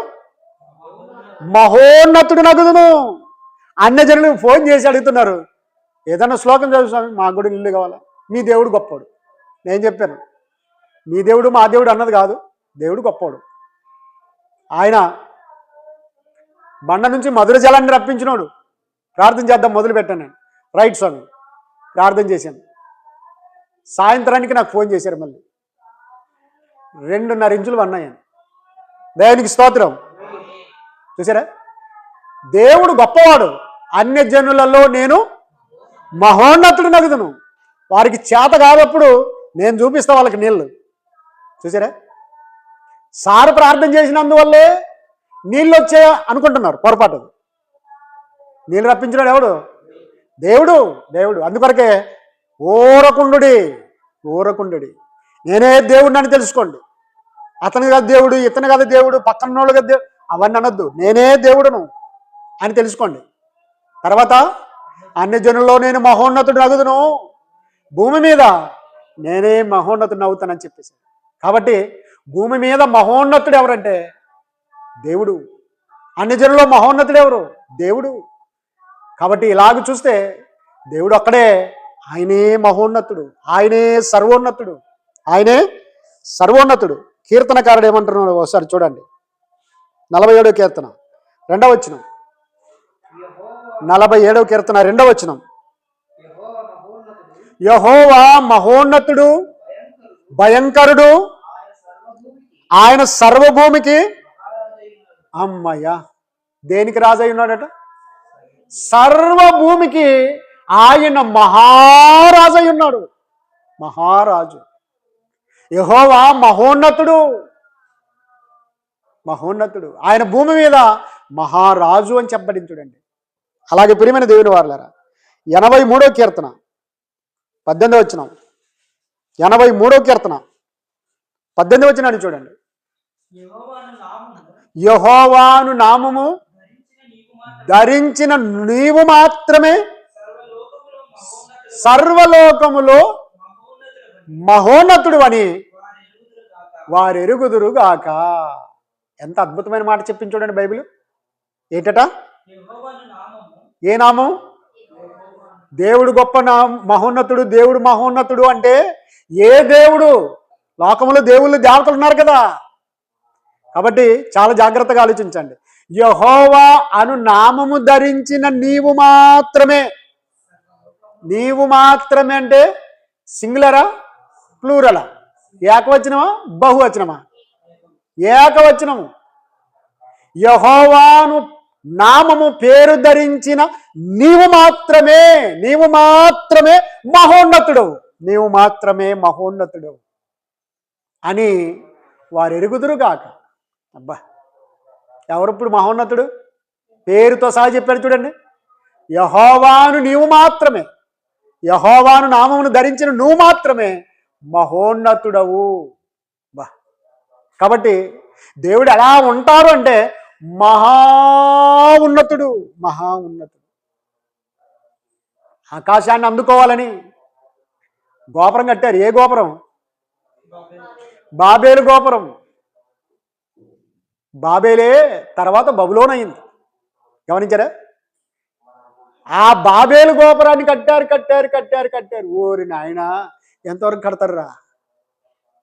మహోన్నతుడు నగుదును. అన్య జనులు ఫోన్ చేసి అడుగుతున్నారు, ఏదన్నా శ్లోకం చదువు స్వామి, మాకు కూడా నీళ్ళు కావాలా, మీ దేవుడు గొప్పడు. నేను చెప్పాను, మీ దేవుడు మా దేవుడు అన్నది కాదు, దేవుడు గొప్పవాడు. ఆయన బండ నుంచి మధుర జలాన్ని రప్పించినోడు. ప్రార్థన చేద్దాం మొదలు పెట్టాను నేను. రైట్ స్వామి, ప్రార్థన చేశాను. సాయంత్రానికి నాకు ఫోన్ చేశారు, మళ్ళీ 2.5 ఇంచులు పన్నాయని. దేవునికి స్తోత్రం. చూసారా? దేవుడు గొప్పవాడు. అన్య జనులలో నేను మహోన్నతుడు నగుదును. వారికి చేత కాదప్పుడు నేను చూపిస్తా వాళ్ళకి నీళ్ళు. చూసారా? సారు ప్రార్థన చేసినందువల్లే నీళ్ళు వచ్చే అనుకుంటున్నారు, పొరపాటు. నీళ్ళు రప్పించినాడు ఎవడు? దేవుడు. అందుకొరకే ఊరకుండుడి, నేనే దేవుడిని అని తెలుసుకోండి. అతను కదా దేవుడు, ఇతను కదా దేవుడు, పక్కన వాళ్ళు కదా దేవుడు, అవన్నీ అనొద్దు. నేనే దేవుడును అని తెలుసుకోండి. తర్వాత అన్య జనుల్లో నేను మహోన్నతుడు అగుదును, భూమి మీద నేనే మహోన్నతుడు అవుతానని చెప్పేసి. కాబట్టి భూమి మీద మహోన్నతుడు ఎవరంటే దేవుడు. అన్య జనుల్లో మహోన్నతుడు ఎవరు? దేవుడు. కాబట్టి ఇలాగ చూస్తే దేవుడు ఒక్కడే, ఆయనే మహోన్నతుడు, ఆయనే సర్వోన్నతుడు. కీర్తనకారుడు ఏమంటున్నాడు ఒకసారి చూడండి. 47వ కీర్తన 2వ వచనం. 47వ కీర్తన 2వ వచనం. యెహోవా మహోన్నతుడు, భయంకరుడు, ఆయన సర్వభూమికి. అమ్మయ్యా, దేనికి రాజు అయి ఉన్నాడట? సర్వభూమికి ఆయన మహారాజు అయి ఉన్నాడు. మహారాజు యెహోవా మహోన్నతుడు, మహోన్నతుడు, ఆయన భూమి మీద మహారాజు అని చెప్పబడింది చూడండి. అలాగే ప్రియమైన దేవుని వారలారా, 83వ కీర్తన 18వ వచనం. 83వ కీర్తన 18వ వచనాన్ని చూడండి. యెహోవాను నామము ధరించిన నీవు మాత్రమే సర్వలోకములో మహోన్నతుడు అని వారెరుగుదురుగాక. ఎంత అద్భుతమైన మాట చెప్పింది చూడండి బైబిల్. ఏంటట? ఏ నామం? దేవుడు గొప్ప మహోన్నతుడు, దేవుడు మహోన్నతుడు అంటే ఏ దేవుడు? లోకంలో దేవుళ్ళు దేవతలు ఉన్నారు కదా. కాబట్టి చాలా జాగ్రత్తగా ఆలోచించండి. యెహోవా అను నామము ధరించిన నీవు మాత్రమే. నీవు మాత్రమే అంటే సింగులరా, ప్లూరలా, ఏకవచనమా, బహువచనమా? ఏకవచనము. యెహోవాను నామము పేరు ధరించిన నీవు మాత్రమే, నీవు మాత్రమే మహోన్నతుడు, నీవు మాత్రమే మహోన్నతుడు అని వారు ఎరుగుదురుగాక. అబ్బా, ఎవరిప్పుడు మహోన్నతుడు? పేరుతో సహా చెప్పాడు చూడండి. యెహోవాను నీవు మాత్రమే, యెహోవాను నామమును ధరించిన నువ్వు మాత్రమే మహోన్నతుడవు. బా, కాబట్టి దేవుడు ఎలా ఉంటారు అంటే మహా ఉన్నతుడు, మహా ఉన్నతుడు. ఆకాశాన్ని అందుకోవాలని గోపురం కట్టారు. ఏ గోపురం? బాబేలు గోపురం. బాబేలే తర్వాత బబులోన్ అయింది. గమనించారా? ఆ బాబేలు గోపురాన్ని కట్టారు కట్టారు కట్టారు కట్టారు. ఓరి నాయన, ఎంతవరకు కడతారా?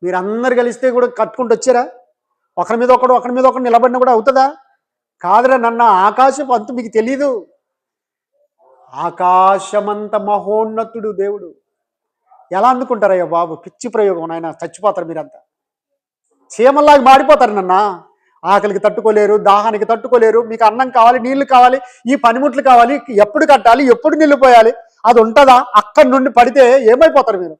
మీరందరు కలిస్తే కూడా కట్టుకుంటూ వచ్చారా? ఒకరి మీద ఒకడు నిలబడినా కూడా అవుతుందా? కాదురా నన్న, ఆకాశం అంత మీకు తెలీదు. ఆకాశమంత మహోన్నతుడు దేవుడు. ఎలా అందుకుంటారయ్యా బాబు? పిచ్చి ప్రయోగం నాయన, చచ్చిపోతారు మీరంతా. చీమల్లాగా మాడిపోతారు నన్న. ఆకలికి తట్టుకోలేరు, దాహానికి తట్టుకోలేరు. మీకు అన్నం కావాలి, నీళ్లు కావాలి, ఈ పనిముట్లు కావాలి, ఎప్పుడు కట్టాలి, ఎప్పుడు నీళ్లు పోయాలి, అది ఉంటుందా? అక్కడి నుండి పడితే ఏమైపోతారు మీరు?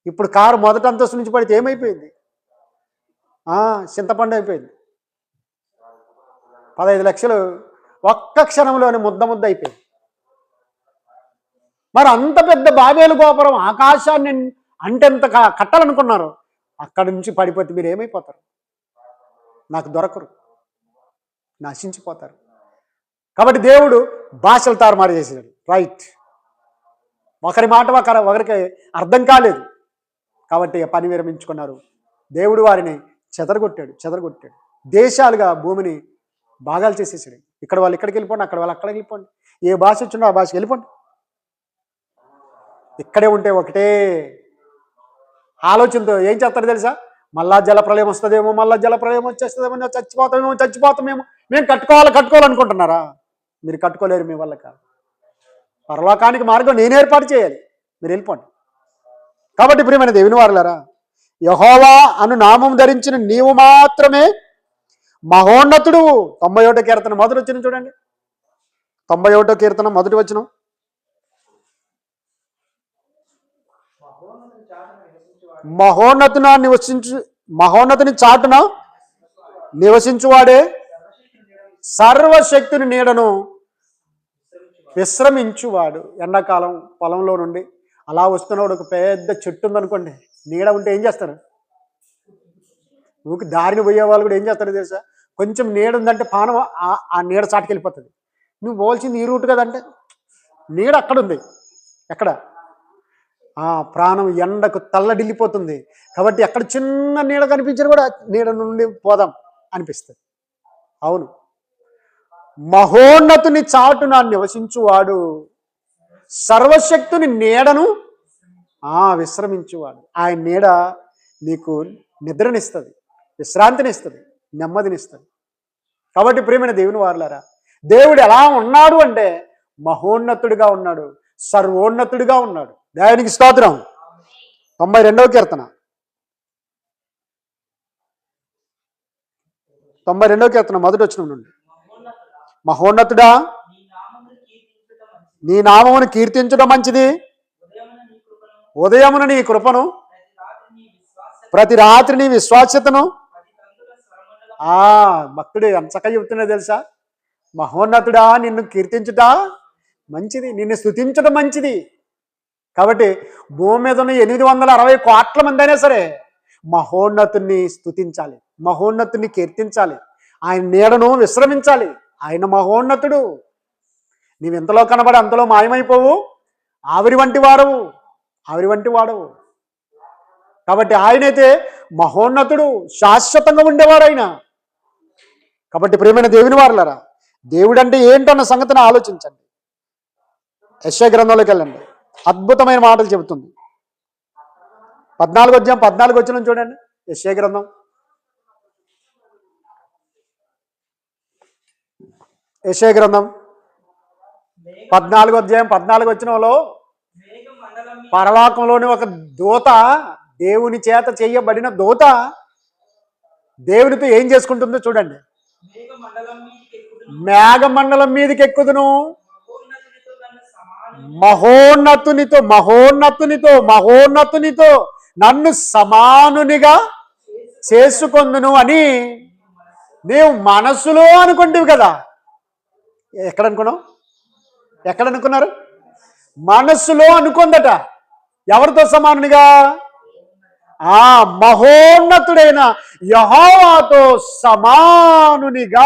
ఇప్పుడు కారు మొదటి అంతస్తు నుంచి పడితే ఏమైపోయింది? చింతపండు అయిపోయింది. 15 లక్షలు ఒక్క క్షణంలోనే ముద్ద అయిపోయింది. మరి అంత పెద్ద బాబేలు గోపురం ఆకాశాన్ని అంటెంత కట్టాలనుకున్నారు, అక్కడి నుంచి పడిపోతే మీరు ఏమైపోతారు? నాకు దొరకరు, నశించిపోతారు. కాబట్టి దేవుడు భాషలు తారుమారు చేసినాడు. రైట్, ఒకరి మాట ఒకరికి అర్థం కాలేదు కాబట్టి పని విరమించుకున్నారు. దేవుడు వారిని చెదరగొట్టాడు. దేశాలుగా భూమిని భాగాలు చేసేసాడు. ఇక్కడ వాళ్ళు ఇక్కడికి వెళ్ళిపోండి, అక్కడ వాళ్ళు అక్కడికి వెళ్ళిపోండి, ఏ భాష వచ్చిందో ఆ భాషకి వెళ్ళిపోండి. ఇక్కడే ఉంటే ఒకటే ఆలోచనతో ఏం చేస్తారు తెలుసా? మళ్ళా జలప్రలయం వస్తుందేమో, మళ్ళా జలప్రలయం వచ్చేస్తుందేమో, చచ్చిపోతామేమో, మేము కట్టుకోవాలనుకుంటున్నారా? మీరు కట్టుకోలేరు, మీ వల్ల కాదు. పరలోకానికి మార్గం నేను ఏర్పాటు చేయాలి, మీరు వెళ్ళిపోండి. కాబట్టి ప్రియమైన దేవుని వారలారా, యెహోవా అను నామం ధరించిన నీవు మాత్రమే మహోన్నతుడు. 91వ కీర్తన మొదటి వచనం చూడండి. 91వ కీర్తన మొదటి వచనం. మహోన్నతుని చాటున నివసించువాడే సర్వశక్తుని నీడను విశ్రమించువాడు. ఎండాకాలం పొలంలో నుండి అలా వస్తున్నవాడు, ఒక పెద్ద చెట్టు ఉందనుకోండి, నీడ ఉంటే ఏం చేస్తారు? ఊరికి దారిని పోయే వాళ్ళు కూడా ఏం చేస్తారు తెలుసా? కొంచెం నీడ ఉందంటే పానం ఆ నీడ చాటుకి వెళ్ళిపోతుంది. నువ్వు పోల్చింది ఈ రూట్ కదంటే నీడ అక్కడ ఉంది. ఎక్కడ? ప్రాణం ఎండకు తల్లడిల్లిపోతుంది. కాబట్టి ఎక్కడ చిన్న నీడ కనిపించిన కూడా నీడ నుండి పోదాం అనిపిస్తుంది. అవును, మహోన్నతుని చాటున నివసించువాడు, సర్వశక్తుని నీడను విశ్రమించువాడు. ఆయన నీడ నీకు నిద్రనిస్తుంది, విశ్రాంతినిస్తుంది, నెమ్మదినిస్తుంది. కాబట్టి ప్రియమైన దేవుని వారలారా, దేవుడు ఎలా ఉన్నాడు అంటే మహోన్నతుడిగా ఉన్నాడు, సర్వోన్నతుడిగా ఉన్నాడు. దేవునికి స్తోత్రం. 92వ కీర్తన 92వ కీర్తన మొదటి వచనం నుండి. మహోన్నతుడా, నీ నామమును కీర్తించడం మంచిది. ఉదయమున నీ కృపను, ప్రతి రాత్రి నీ విశ్వాస్యతను. భక్తుడు ఎంత చక్కగా చెబుతున్నా తెలుసా? మహోన్నతుడా, నిన్ను కీర్తించుట మంచిది, నిన్ను స్తుతించడం మంచిది. కాబట్టి భూమి మీద ఉన్న 860 కోట్ల మంది అయినా సరే మహోన్నతుని స్తుతించాలి, మహోన్నతుని కీర్తించాలి, ఆయన నీడను విశ్రమించాలి. ఆయన మహోన్నతుడు. నీవు ఇంతలో కనబడి అంతలో మాయమైపోవు, ఆవిరి వంటి వాడవు, ఆవిరి వంటి వాడవు. కాబట్టి ఆయనైతే మహోన్నతుడు, శాశ్వతంగా ఉండేవాడు ఆయన. కాబట్టి ప్రియమైన దేవుని వారలారా, దేవుడంటే ఏంటన్న సంగతిని ఆలోచించండి. యెషయా గ్రంథంలోకి వెళ్ళండి, అద్భుతమైన మాటలు చెబుతుంది. 14వ అధ్యాయం 14వ వచనం చూడండి. యెషయా గ్రంథం, యెషయా గ్రంథం 14వ అధ్యాయం 14వ వచనంలో పరలోకంలోని ఒక దూత, దేవుని చేత చేయబడిన దూత దేవునితో ఏం చేసుకుంటుందో చూడండి. మేఘమండలం మీదకి ఎక్కుదును, మహోన్నతునితో మహోన్నతునితో మహోన్నతునితో నన్ను సమానునిగా చేసుకొందును అని నీవు మనసులో అనుకుంటేవి కదా. ఎక్కడ అనుకున్నావు? ఎక్కడ అనుకున్నారు? మనస్సులో అనుకుందట. ఎవరితో సమానునిగా? మహోన్నతుడైన యెహోవాతో సమానునిగా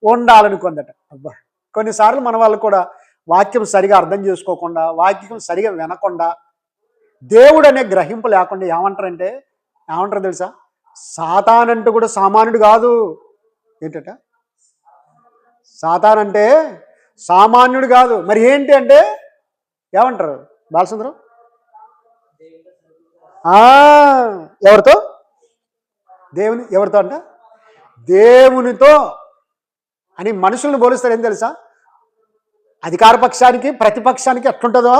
ఉండాలనుకుందట. అబ్బా, కొన్నిసార్లు మన వాళ్ళు కూడా వాక్యం సరిగా అర్థం చేసుకోకుండా, వాక్యం సరిగా వినకుండా, దేవుడు అనే గ్రహింపు లేకుండా ఏమంటారు తెలుసా? సాతానంటూ కూడా సామాన్యుడు కాదు. ఏంటట? సాతానంటే సామాన్యుడు కాదు. మరి ఏంటి అంటే ఏమంటారు బాలసుందరం? ఎవరితో? ఎవరితో అంట? దేవునితో అని మనుషులను పోలిస్తారు. ఏం తెలుసా? అధికార పక్షానికి ప్రతిపక్షానికి ఎట్లుంటుందో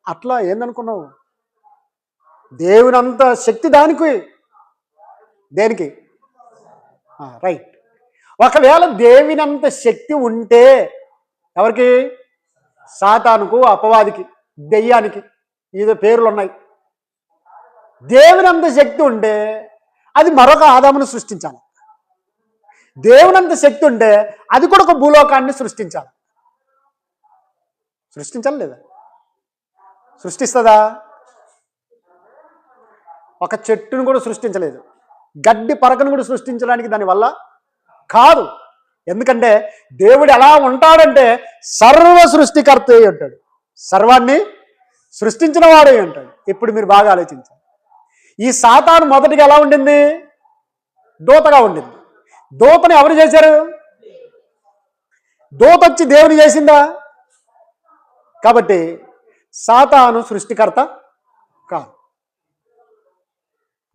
అట్లా. ఏందనుకున్నావు? దేవునంత శక్తి దేనికి? రైట్. ఒకవేళ దేవునంత శక్తి ఉంటే ఎవరికి? సాతానుకు, అపవాదికి, దెయ్యానికి, ఏదో పేర్లు ఉన్నాయి. దేవునంత శక్తి ఉంటే అది మరొక ఆదామును సృష్టించాలి. దేవునంత శక్తి ఉంటే అది కూడా ఒక భూలోకాన్ని సృష్టించాలి. సృష్టించాలి లేదా? సృష్టిస్తుందా? ఒక చెట్టును కూడా సృష్టించలేదు, గడ్డి పరకను కూడా సృష్టించడానికి దానివల్ల కాదు. ఎందుకంటే దేవుడు ఎలా ఉంటాడంటే సర్వ సృష్టికర్త అయి ఉంటాడు, సర్వాన్ని సృష్టించిన వాడే ఉంటాడు. ఇప్పుడు మీరు బాగా ఆలోచించాలి. ఈ సాతాను మొదటిగా ఎలా ఉండింది? దూతగా ఉండింది. దూతను ఎవరు చేశారు? దూత వచ్చి దేవుని చేసిందా? కాబట్టి సాతాను సృష్టికర్త కాదు,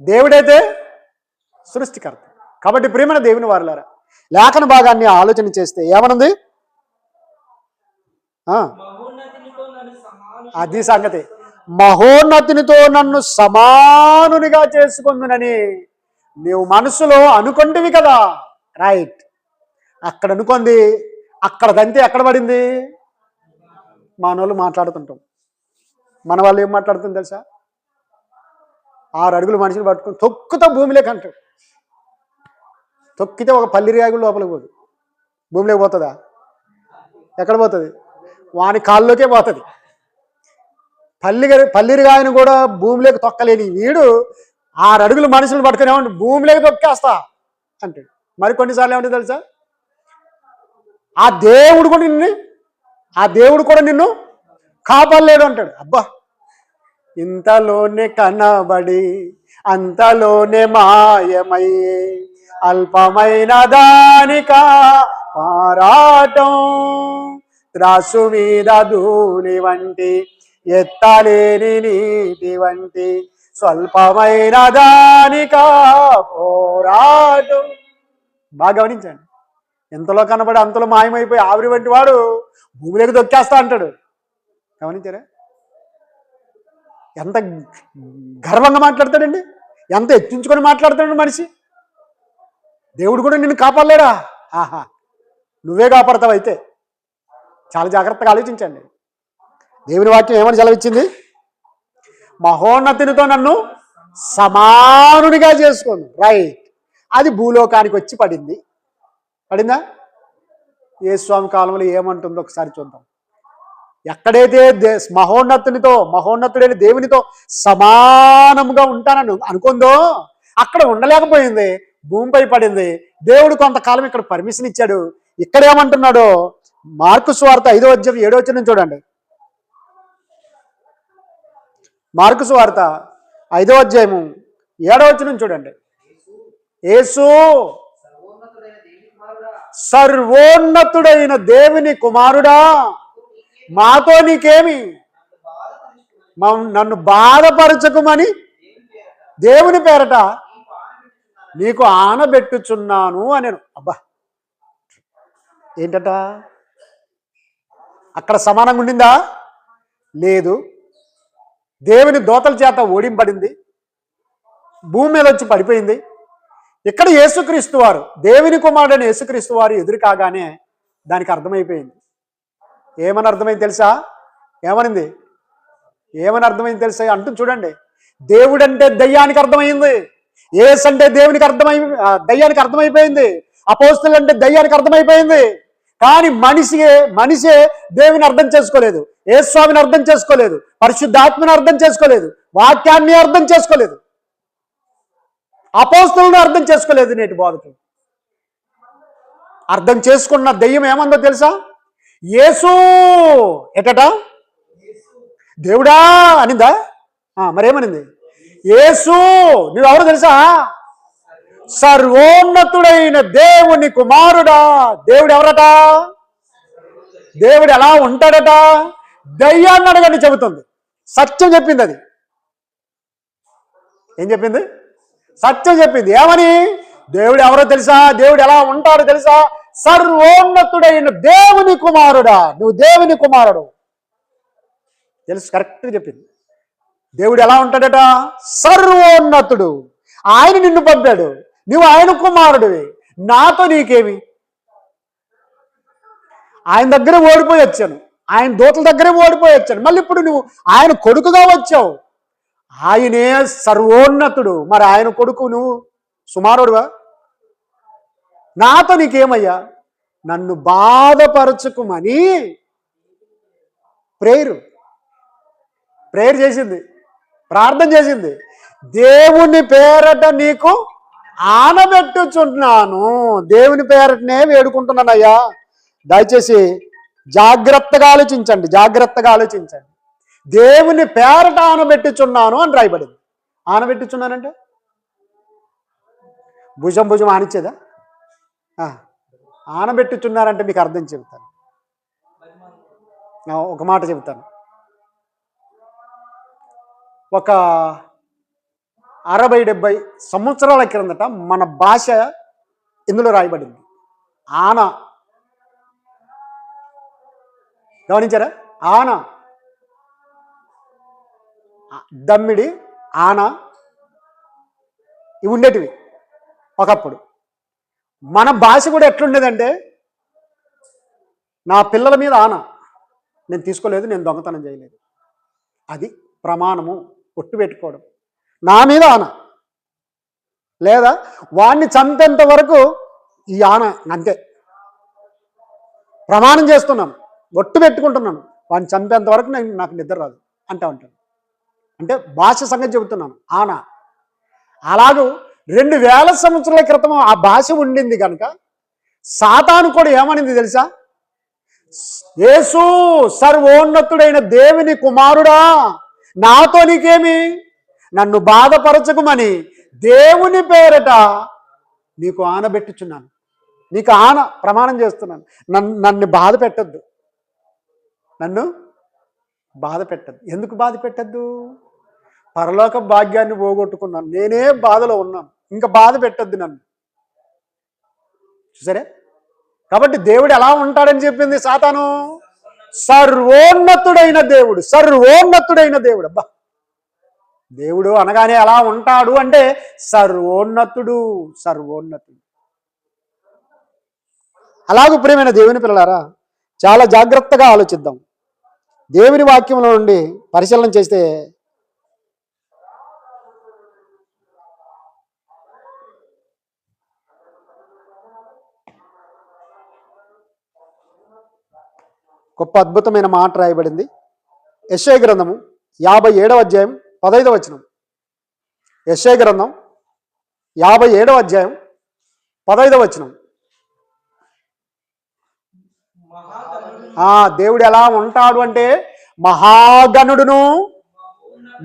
దేవుడైతే సృష్టికర్త. కాబట్టి ప్రియమైన దేవుని వారలారా, లేఖన భాగాన్ని ఆలోచన చేస్తే ఏమనుంది? అది సంగతి. మహోన్నతునితో నన్ను సమానునిగా చేసుకుందునని నీవు మనసులో అనుకుంటివి కదా. రైట్. అక్కడ అనుకుంది, అక్కడ దంతే ఎక్కడ పడింది? మనోళ్ళు మాట్లాడుతుంటాం. మన వాళ్ళు ఏం మాట్లాడుతుంది తెలుసా? 6 అడుగులు మనిషిని పట్టుకుని తొక్కుతో భూమిలోకి అంటాడు. తొక్కితే ఒక పల్లిరియాగులు లోపలికి పోదు. భూమిలోకి పోతుందా? ఎక్కడ పోతుంది? వాని కాళ్ళలోకే పోతుంది. పల్లిరిగాయను కూడా భూమిలోకి తొక్కలేని వీడు 6 అడుగులు మనుషులు పట్టుకుని ఏమంటే భూమిలోకి తొక్కేస్తా అంటాడు. మరి కొన్నిసార్లు ఏమంటే తెలుసా? ఆ దేవుడు కూడా నిన్ను కాపాడలేడు అంటాడు. అబ్బా, ఇంతలోనే కనబడి అంతలోనే మాయమయ్యే అల్పమైన దానికా పారాటం, త్రాసు మీద ధూళి వంటి ఎత్తలేని నీటి వంటి స్వల్పమైన దానికా పోరాటం. బాగా గమనించండి. ఎంతలో కనబడి అంతలో మాయమైపోయి ఆవిరి వంటి వాడు భూమిలోకి దొక్కేస్తా అంటాడు. గమనించారా? ఎంత గర్వంగా మాట్లాడతాడండి, ఎంత ఎత్తించుకొని మాట్లాడతాడు మనిషి. దేవుడు కూడా నిన్ను కాపాడలేడా? ఆహా, నువ్వే కాపాడతావు. అయితే చాలా జాగ్రత్తగా ఆలోచించండి. దేవుని వాక్యం ఏమని సెలవిచ్చింది? మహోన్నతునితో నన్ను సమానునిగా చేసుకోను. రైట్, అది భూలోకానికి వచ్చి పడింది. పడిందా? యేసుస్వామి కాలంలో ఏమంటుందో ఒకసారి చూద్దాం. ఎక్కడైతే మహోన్నతుడైన దేవునితో సమానంగా ఉంటానని అనుకుందో అక్కడ ఉండలేకపోయింది, భూమిపై పడింది. దేవుడు కొంతకాలం ఇక్కడ పర్మిషన్ ఇచ్చాడు. ఇక్కడ ఏమంటున్నాడో మార్కు సువార్త 5వ అధ్యాయం 7వ వచనం చూడండి. మార్కు సువార్త 5వ అధ్యాయము 7వ వచనం చూడండి. యేసు సర్వోన్నతుడైన దేవుని కుమారుడా, మాతో నీకేమి, నన్ను బాధపరచకుమని దేవుని పేరట నీకు ఆనబెట్టుచున్నాను అనేను. అబ్బా, ఏంటట? అక్కడ సమానంగా ఉండిందా? లేదు. దేవుని దోతల చేత ఓడింపడింది, భూమి మీద వచ్చి పడిపోయింది. ఇక్కడ యేసుక్రీస్తు వారు, దేవుని కుమారుడైన యేసుక్రీస్తు వారు ఎదురు కాగానే దానికి అర్థమైపోయింది. ఏమని అర్థమైంది తెలుసా? ఏమని అర్థమైంది తెలుసా? అంటుంది చూడండి. దేవుడంటే దయ్యానికి అర్థమైంది, యేసు అంటే దయ్యానికి అర్థమైపోయింది, అపోస్తులు అంటే దయ్యానికి అర్థమైపోయింది. కానీ మనిషే దేవుని అర్థం చేసుకోలేదు, యేసుస్వామిని అర్థం చేసుకోలేదు, పరిశుద్ధాత్మని అర్థం చేసుకోలేదు, వాక్యాన్ని అర్థం చేసుకోలేదు, అపోస్తులను అర్థం చేసుకోలేదు. నేటి బోధకులు అర్థం చేసుకున్న దెయ్యం ఏమందో తెలుసా? యేసు ఎటట దేవుడా అనిందా? మరేమనింది? యేసు నువ్వెవరో తెలుసా? సర్వోన్నతుడైన దేవుని కుమారుడా. దేవుడు ఎవరట? దేవుడు ఎలా ఉంటాడట? దయ్యాన్ని అడగండి చెబుతుంది. సత్యం చెప్పింది. అది ఏం చెప్పింది? సత్యం చెప్పింది. ఏమని? దేవుడు ఎవరో తెలుసా? దేవుడు ఎలా ఉంటాడో తెలుసా? సర్వోన్నతుడైన దేవుని కుమారుడా, నువ్వు దేవుని కుమారుడు. తెలుసు, కరెక్ట్గా చెప్పింది. దేవుడు ఎలా ఉంటాడట? సర్వోన్నతుడు. ఆయన నిన్ను పంపాడు, నువ్వు ఆయన కుమారుడివి. నాతో నీకేమి? ఆయన దగ్గర ఓడిపోయి వచ్చాను, ఆయన దూతల దగ్గరే ఓడిపోయి వచ్చాను, మళ్ళీ ఇప్పుడు నువ్వు ఆయన కొడుకుగా వచ్చావు. ఆయనే సర్వోన్నతుడు, మరి ఆయన కొడుకు నువ్వు సుమారుడువా? నాతో నీకేమయ్యా? నన్ను బాధపరచుకుమని ప్రేయర్ చేసింది, ప్రార్థన చేసింది. దేవుని పేరట నీకు ఆనబెట్టుచున్నాను. దేవుని పేరటనే వేడుకుంటున్నానయ్యా. దయచేసి జాగ్రత్తగా ఆలోచించండి. దేవుని పేరట ఆనబెట్టుచున్నాను అని రాయబడింది. ఆనబెట్టుచున్నానంటే భుజం ఆనిచ్చేదా? ఆనబెట్టుచున్నారంటే మీకు అర్థం చెబుతాను. ఒక మాట చెబుతాను. ఒక 60-70 సంవత్సరాల క్రిందట మన భాష ఇందులో రాయబడింది. ఆన, గమనించారా? ఆన, దమ్మిడి, ఆన ఇవి ఉండేటివి ఒకప్పుడు. మన భాష కూడా ఎట్లుండేదంటే, నా పిల్లల మీద ఆన, నేను తీసుకోలేదు, నేను దొంగతనం చేయలేదు, అది ప్రమాణము, ఒట్టు పెట్టుకోవడం. నా మీద ఆన, లేదా వాణ్ణి చంపేంత వరకు ఈ ఆన, అంతే. ప్రమాణం చేస్తున్నాను, ఒట్టు పెట్టుకుంటున్నాను, వాడిని చంపేంత వరకు నాకు నిద్ర రాదు ఉంటాను. అంటే భాష సంగతి చెబుతున్నాను. ఆన అలాగూ 2000 సంవత్సరాల క్రితం ఆ భాష ఉండింది కనుక సాతాను కూడా ఏమనింది తెలుసా? యేసు సర్వోన్నతుడైన దేవుని కుమారుడా, నాతో నీకేమి, నన్ను బాధపరచకుమని దేవుని పేరట నీకు ఆనబెట్టుచున్నాను, నీకు ప్రమాణం చేస్తున్నాను. నన్ను బాధ పెట్టద్దు, నన్ను బాధ పెట్టద్దు. ఎందుకు బాధ పెట్టద్దు? పరలోక భాగ్యాన్ని పోగొట్టుకున్నాను, నేనే బాధలో ఉన్నాను, ఇంకా బాధ పెట్టద్దు నన్ను. సరే, కాబట్టి దేవుడు ఎలా ఉంటాడని చెప్పింది సాతాను? సర్వోన్నతుడైన దేవుడు, సర్వోన్నతుడైన దేవుడు. అబ్బా, దేవుడు అనగానే ఎలా ఉంటాడు అంటే సర్వోన్నతుడు, సర్వోన్నతుడు. అలాగే ప్రియమైన దేవుని పిల్లలారా, చాలా జాగ్రత్తగా ఆలోచిద్దాం. దేవుని వాక్యంలో నుండి పరిశీలన చేస్తే గొప్ప అద్భుతమైన మాట రాయబడింది. యెషయా గ్రంథము 57వ అధ్యాయం 15వ వచనం. యెషయా గ్రంథం 57వ అధ్యాయం 15వ వచనం. దేవుడు ఎలా ఉంటాడు అంటే మహాగణుడును,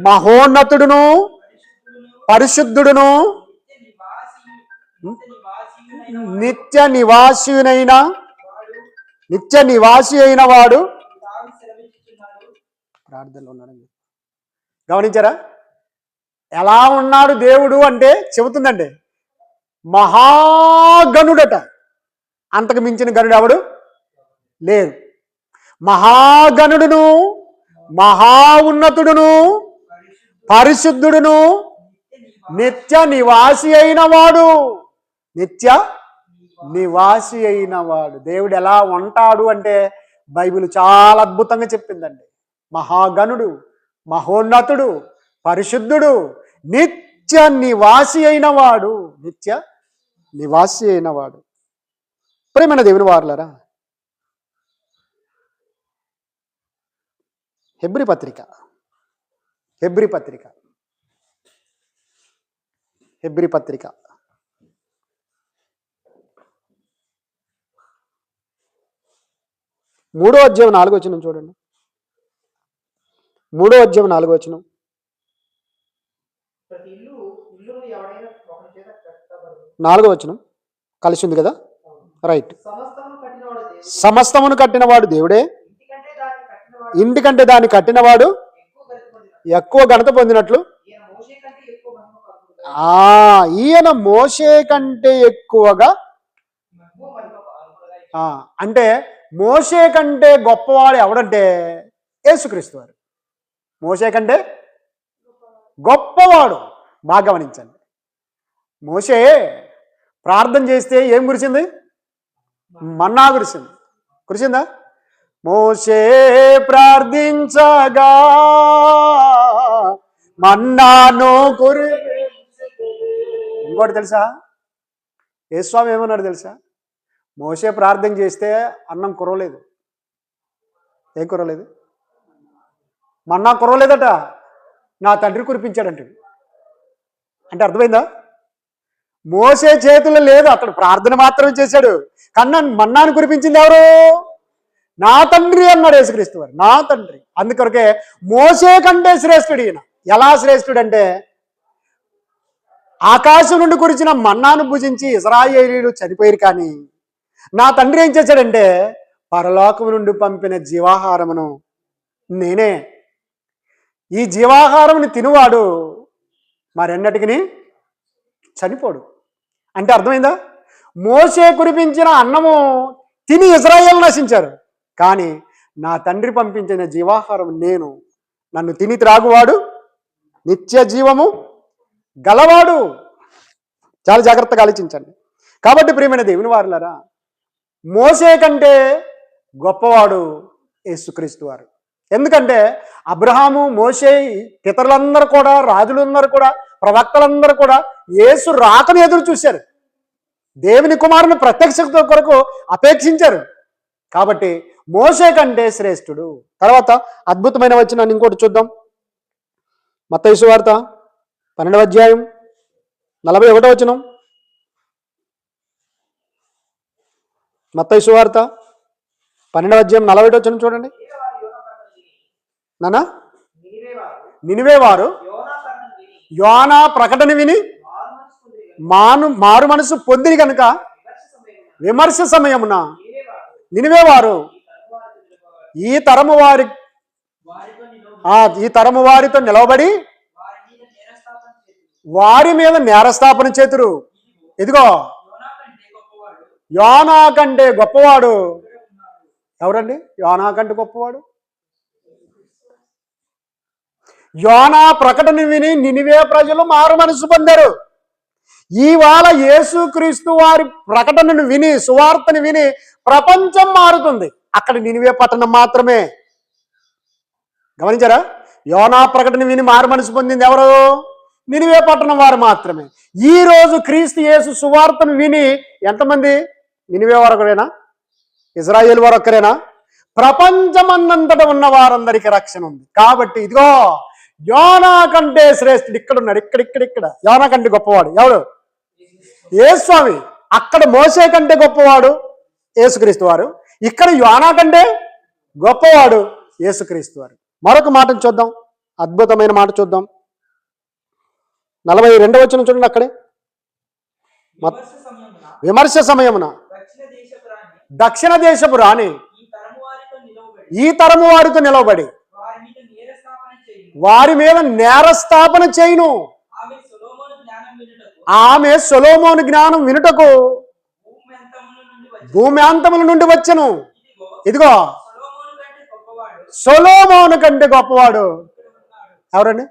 మహోన్నతుడును, పరిశుద్ధుడును, నిత్య నివాసి అయిన వాడు. ప్రార్థనలో ఉన్నాడండి, గమనించారా? ఎలా ఉన్నాడు దేవుడు అంటే చెబుతుందండి, మహాగణుడట. అంతకు మించిన గణుడు ఎవడు లేదు. మహాగణుడును, మహా ఉన్నతుడును, పరిశుద్ధుడును, నిత్య నివాసి అయిన వాడు. నిత్య నివాసి అయిన వాడు. దేవుడు ఎలా ఉంటాడు అంటే బైబిల్ చాలా అద్భుతంగా చెప్పిందండి. మహాగణుడు, మహోన్నతుడు, పరిశుద్ధుడు, నిత్య నివాసి అయిన వాడు. నిత్య నివాసి అయిన వాడు. ప్రియమైన దేవుని వారులారా, హెబ్రీ పత్రిక 3వ అధ్యాయం 4వ వచనం చూడండి. 3వ అధ్యాయం 4వ వచనం. నాలుగో వచనం కలిసి ఉంది కదా, రైట్. సమస్తమును కట్టినవాడు దేవుడే, ఇంటికంటే దాన్ని కట్టినవాడు ఎక్కువ ఘనత పొందినట్లు ఈయన మోషే కంటే ఎక్కువగా. అంటే మోషే కంటే గొప్పవాడు ఎవడంటే యేసుక్రీస్తు వారు. మోషే కంటే గొప్పవాడు. బాగా గమనించండి. మోషే ప్రార్థన చేస్తే ఏం కురిసింది? మన్నా కురిసిందా? మోషే ప్రార్థించగా మన్నాను ఇంకోటి తెలుసా? యేసుస్వామి ఏమన్నాడు తెలుసా? మోషే ప్రార్థన చేస్తే అన్నం కురవలేదు. ఏం కురవలేదు? మన్నా కురవలేదట, నా తండ్రి కురిపించాడంట. అంటే అర్థమైందా? మోసే చేతుల్లో లేదు, అతడు ప్రార్థన మాత్రమే చేశాడు. కన్నా మన్నాను కురిపించింది ఎవరు? నా తండ్రి అన్నాడు యేసుక్రీస్తు వారు, నా తండ్రి. అందుకొరకే మోసే కంటే శ్రేష్ఠుడు ఈయన. ఎలా శ్రేష్ఠుడంటే ఆకాశం నుండి కురిచిన మన్నాను భుజించి ఇశ్రాయేలీయులు చనిపోయారు, కానీ నా తండ్రి ఏం చేశాడంటే పరలోకం నుండి పంపిన జీవాహారమును నేనే. ఈ జీవాహారముని తినువాడు మరెన్నటికి చనిపోడు. అంటే అర్థమైందా? మోసే కురిపించిన అన్నము తిని ఇశ్రాయేలు నశించారు, కానీ నా తండ్రి పంపించిన జీవాహారం నేను. నన్ను తిని త్రాగువాడు నిత్య జీవము గలవాడు. చాలా జాగ్రత్తగా ఆలోచించండి. కాబట్టి ప్రియమైన దేవుని వారులారా, మోసే కంటే గొప్పవాడు యేసుక్రీస్తు వారు. ఎందుకంటే అబ్రహాము, మోషే, పితరులందరూ కూడా, రాజులందరూ కూడా, ప్రవక్తలందరూ కూడా యేసు రాకను ఎదురు చూశారు. దేవుని కుమారుని ప్రత్యక్షత కొరకు అపేక్షించారు. కాబట్టి మోషే కంటే శ్రేష్ఠుడు. తర్వాత అద్భుతమైన వచనాన్ని ఇంకోటి చూద్దాం. మత్తయి సువార్త 12వ అధ్యాయం 41వ వచనం. మత్తయి సువార్త 12వ అధ్యాయం 41వ వచనం చూడండి. నానా, నినివే వారు యోనా ప్రకటన విని మారు మనసు పొందిరి కనుక విమర్శ సమయమున నినివే వారు ఈ తరము వారితో నిలవబడి వారి మీద నేరస్థాపన చేతురు. ఇదిగో యోనా కంటే గొప్పవాడు ఎవరండి? యోనా కంటే గొప్పవాడు. యోనా ప్రకటన విని నినివే ప్రజలు మారు మనసు పొందారు. ఇవాళ యేసుక్రీస్తు వారి ప్రకటనను విని, సువార్తను విని ప్రపంచం మారుతుంది. అక్కడ నినివే పట్టణం మాత్రమే. గమనించారా? యోనా ప్రకటన విని మారు మనసు పొందింది ఎవరు? నినివే పట్టణం వారు మాత్రమే. ఈ రోజు క్రీస్తు యేసు సువార్తను విని ఎంతమంది? నినివే వారు ఒకరేనా? ఇజ్రాయేల్ వారు ఒక్కరేనా? ప్రపంచమన్నంతట ఉన్న వారందరికీ రక్షణ ఉంది. కాబట్టి ఇదిగో యోనా కంటే శ్రేష్ఠుడు ఇక్కడున్నాడు. ఇక్కడ యోనా కంటే గొప్పవాడు ఎవడు? యేసుస్వామి. అక్కడ మోసే కంటే గొప్పవాడు యేసుక్రీస్తు వారు. ఇక్కడ యోనా కంటే గొప్పవాడు యేసుక్రీస్తు వారు. మరొక మాటను చూద్దాం, అద్భుతమైన మాట చూద్దాం. 42వ వచనం చూడండి. అక్కడే విమర్శ సమయమున దక్షిణ దేశపు రాణి ఈ తరము వారితో నిలవబడి వారి మీద నేరస్థాపన చేయును. ఆమె సొలొమోను జ్ఞానం వినుటకు భూమి అంతముల నుండి వచ్చెను. ఇదిగో సొలొమోను కంటే గొప్పవాడు ఎవరండి?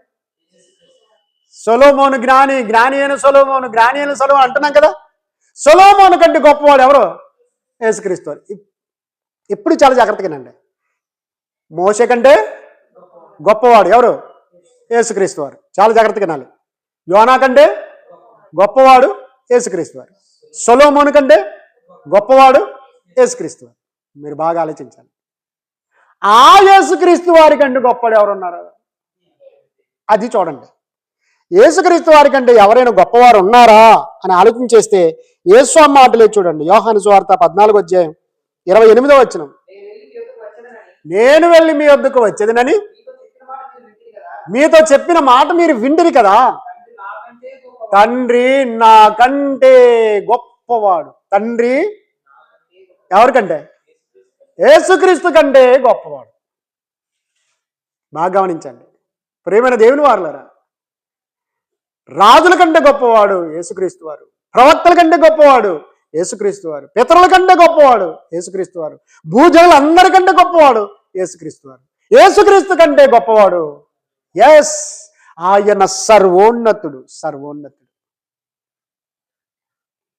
సొలొమోను జ్ఞాని అయిన సొలొమోను, జ్ఞాని అయిన సొలొమోను అంటున్నాం కదా. సొలొమోను కంటే గొప్పవాడు ఎవరు? యేసుక్రీస్తు వారు. ఇప్పుడు చాలా జాగ్రత్తగానండి. మోషే కంటే గొప్పవాడు ఎవరు? యేసుక్రీస్తు వారు. చాలా జాగ్రత్తగా వినాలి. యోనా కంటే గొప్పవాడు యేసుక్రీస్తు వారు. సొలొమోను కంటే గొప్పవాడు యేసుక్రీస్తు వారు. మీరు బాగా ఆలోచించాలి. ఆ యేసుక్రీస్తు వారి కంటే గొప్పవాడు ఎవరున్నారు? అది చూడండి. యేసుక్రీస్తు వారి కంటే ఎవరైనా గొప్పవారు ఉన్నారా అని ఆలోచన చేస్తే యేసుస్వామి మాటలే చూడండి. యోహాను సువార్త 14వ అధ్యాయం 28వ వచనం. నేను వెళ్ళి మీ వద్దకు వచ్చేదనని మీతో చెప్పిన మాట మీరు వింటిరి కదా. తండ్రి నాకంటే గొప్పవాడు. తండ్రి ఎవరికంటే? యేసుక్రీస్తు కంటే గొప్పవాడు. బాగా గమనించండి ప్రియమైన దేవుని వారలారా. రాజుల కంటే గొప్పవాడు యేసుక్రీస్తు వారు. ప్రవక్తల కంటే గొప్పవాడు యేసుక్రీస్తు వారు. పితరుల కంటే గొప్పవాడు యేసుక్రీస్తు వారు. భూజనులందరికంటే గొప్పవాడు యేసుక్రీస్తు వారు. యేసుక్రీస్తు కంటే గొప్పవాడు. ఎస్, ఆయన సర్వోన్నతుడు.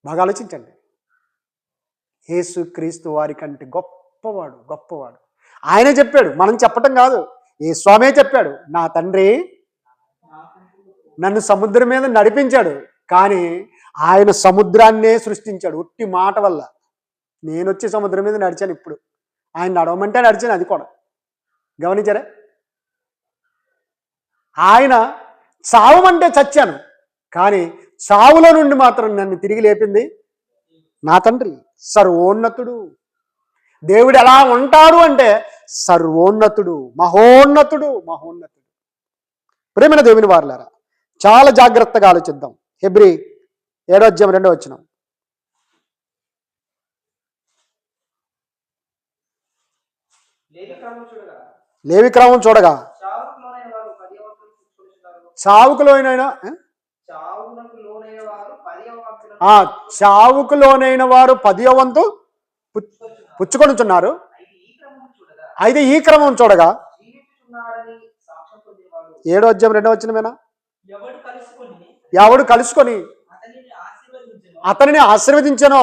బాగా ఆలోచించండి. యేసుక్రీస్తు వారి కంటే గొప్పవాడు. ఆయనే చెప్పాడు, మనం చెప్పటం కాదు. ఈ స్వామే చెప్పాడు, నా తండ్రి నన్ను సముద్రం మీద నడిపించాడు, కానీ ఆయన సముద్రాన్నే సృష్టించాడు ఉట్టి మాట వల్ల. నేను వచ్చి సముద్రం మీద నడిచాను. ఇప్పుడు ఆయన నడవమంటే నడిచాను. అది కూడా గమనించారా? ఆయన చావమంటే చచ్చాను, కానీ చావులో నుండి మాత్రం నన్ను తిరిగి లేపింది నా తండ్రి. సర్వోన్నతుడు. దేవుడు ఎలా ఉంటాడు అంటే సర్వోన్నతుడు, మహోన్నతుడు. ప్రేమైన దేవుని వారలారా, చాలా జాగ్రత్తగా ఆలోచిద్దాం. హెబ్రీ 7వ అధ్యాయం 2వ వచనం. లేవి క్రమం చూడగా చావుకు లోనైన వారు 10వ వంతు పుచ్చుకొనుచున్నారు. అయితే ఈ క్రమం చూడగా 7వ అధ్యాయం 2వ వచనమేనా? ఎవడు కలుసుకొని అతనిని ఆశీర్వదించెనో,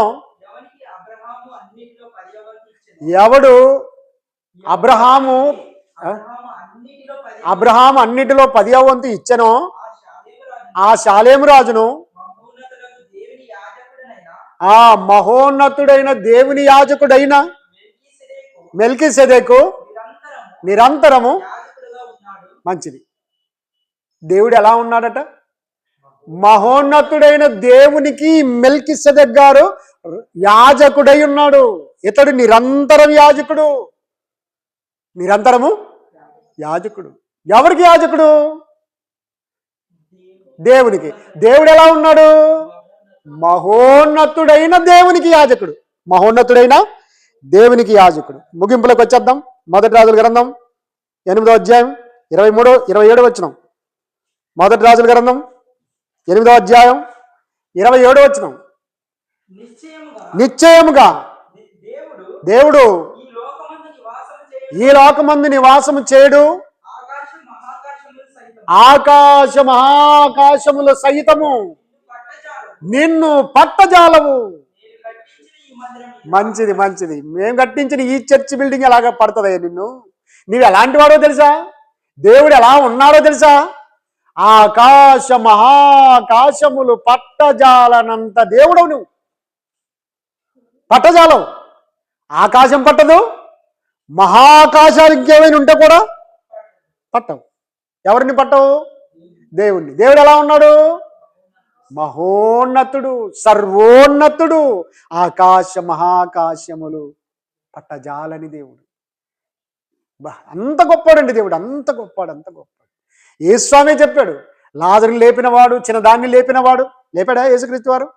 ఎవడు అబ్రహాము అన్నిటిలో 10వ వంతు ఇచ్చెనో, ఆ షాలేము రాజును, ఆ మహోన్నతుడైన దేవుని యాజకుడైన మెల్కీసెదెకు నిరంతరము. మంచిది. దేవుడు ఎలా ఉన్నాడట? మహోన్నతుడైన దేవునికి మెల్కీసెదెకు గారు యాజకుడై ఉన్నాడు. ఇతడు నిరంతరం యాజకుడు. నిరంతరము యాజకుడు. ఎవరికి యాజకుడు? దేవునికి. దేవుడు ఎలా ఉన్నాడు? మహోన్నతుడైన దేవునికి యాజకుడు. మహోన్నతుడైన దేవునికి యాజకుడు. ముగింపులోకి వచ్చేద్దాం. మొదటి రాజుల గ్రంథం 8వ అధ్యాయం 27వ వచనం. మొదటి రాజుల గ్రంథం 8వ అధ్యాయం 27వ వచనం. నిశ్చయముగా దేవుడు ఈ లోకమందు నివాసము చేయడు, ఆకాశ మహాకాశముల సహితము నిన్ను పట్టజాలవు. మంచిది మంచిది. మేము కట్టించిన ఈ చర్చ్ బిల్డింగ్ ఎలాగ పడుతుంది నిన్ను? నీవు ఎలాంటి వాడో తెలుసా? దేవుడు ఎలా ఉన్నాడో తెలుసా? ఆకాశ మహాకాశములు పట్టజాలనంత దేవుడవు నువ్వు. పట్టజాలవు. ఆకాశం పట్టదు, మహాకాశాలు ఇంకేమైనా ఉంటే కూడా పట్టవు. ఎవరిని పట్టవు? దేవుణ్ణి. దేవుడు ఎలా ఉన్నాడు? మహోన్నతుడు, సర్వోన్నతుడు. ఆకాశ మహాకాశములు పట్టజాలని దేవుడు. అంత గొప్పవాడండి దేవుడు, అంత గొప్పవాడు, అంత గొప్పవాడు. యేసుస్వామి చెప్పాడు, లాజరుని లేపినవాడు, చిన్నదాన్ని లేపినవాడు. లేపాడా యేసుక్రీస్తు వారు?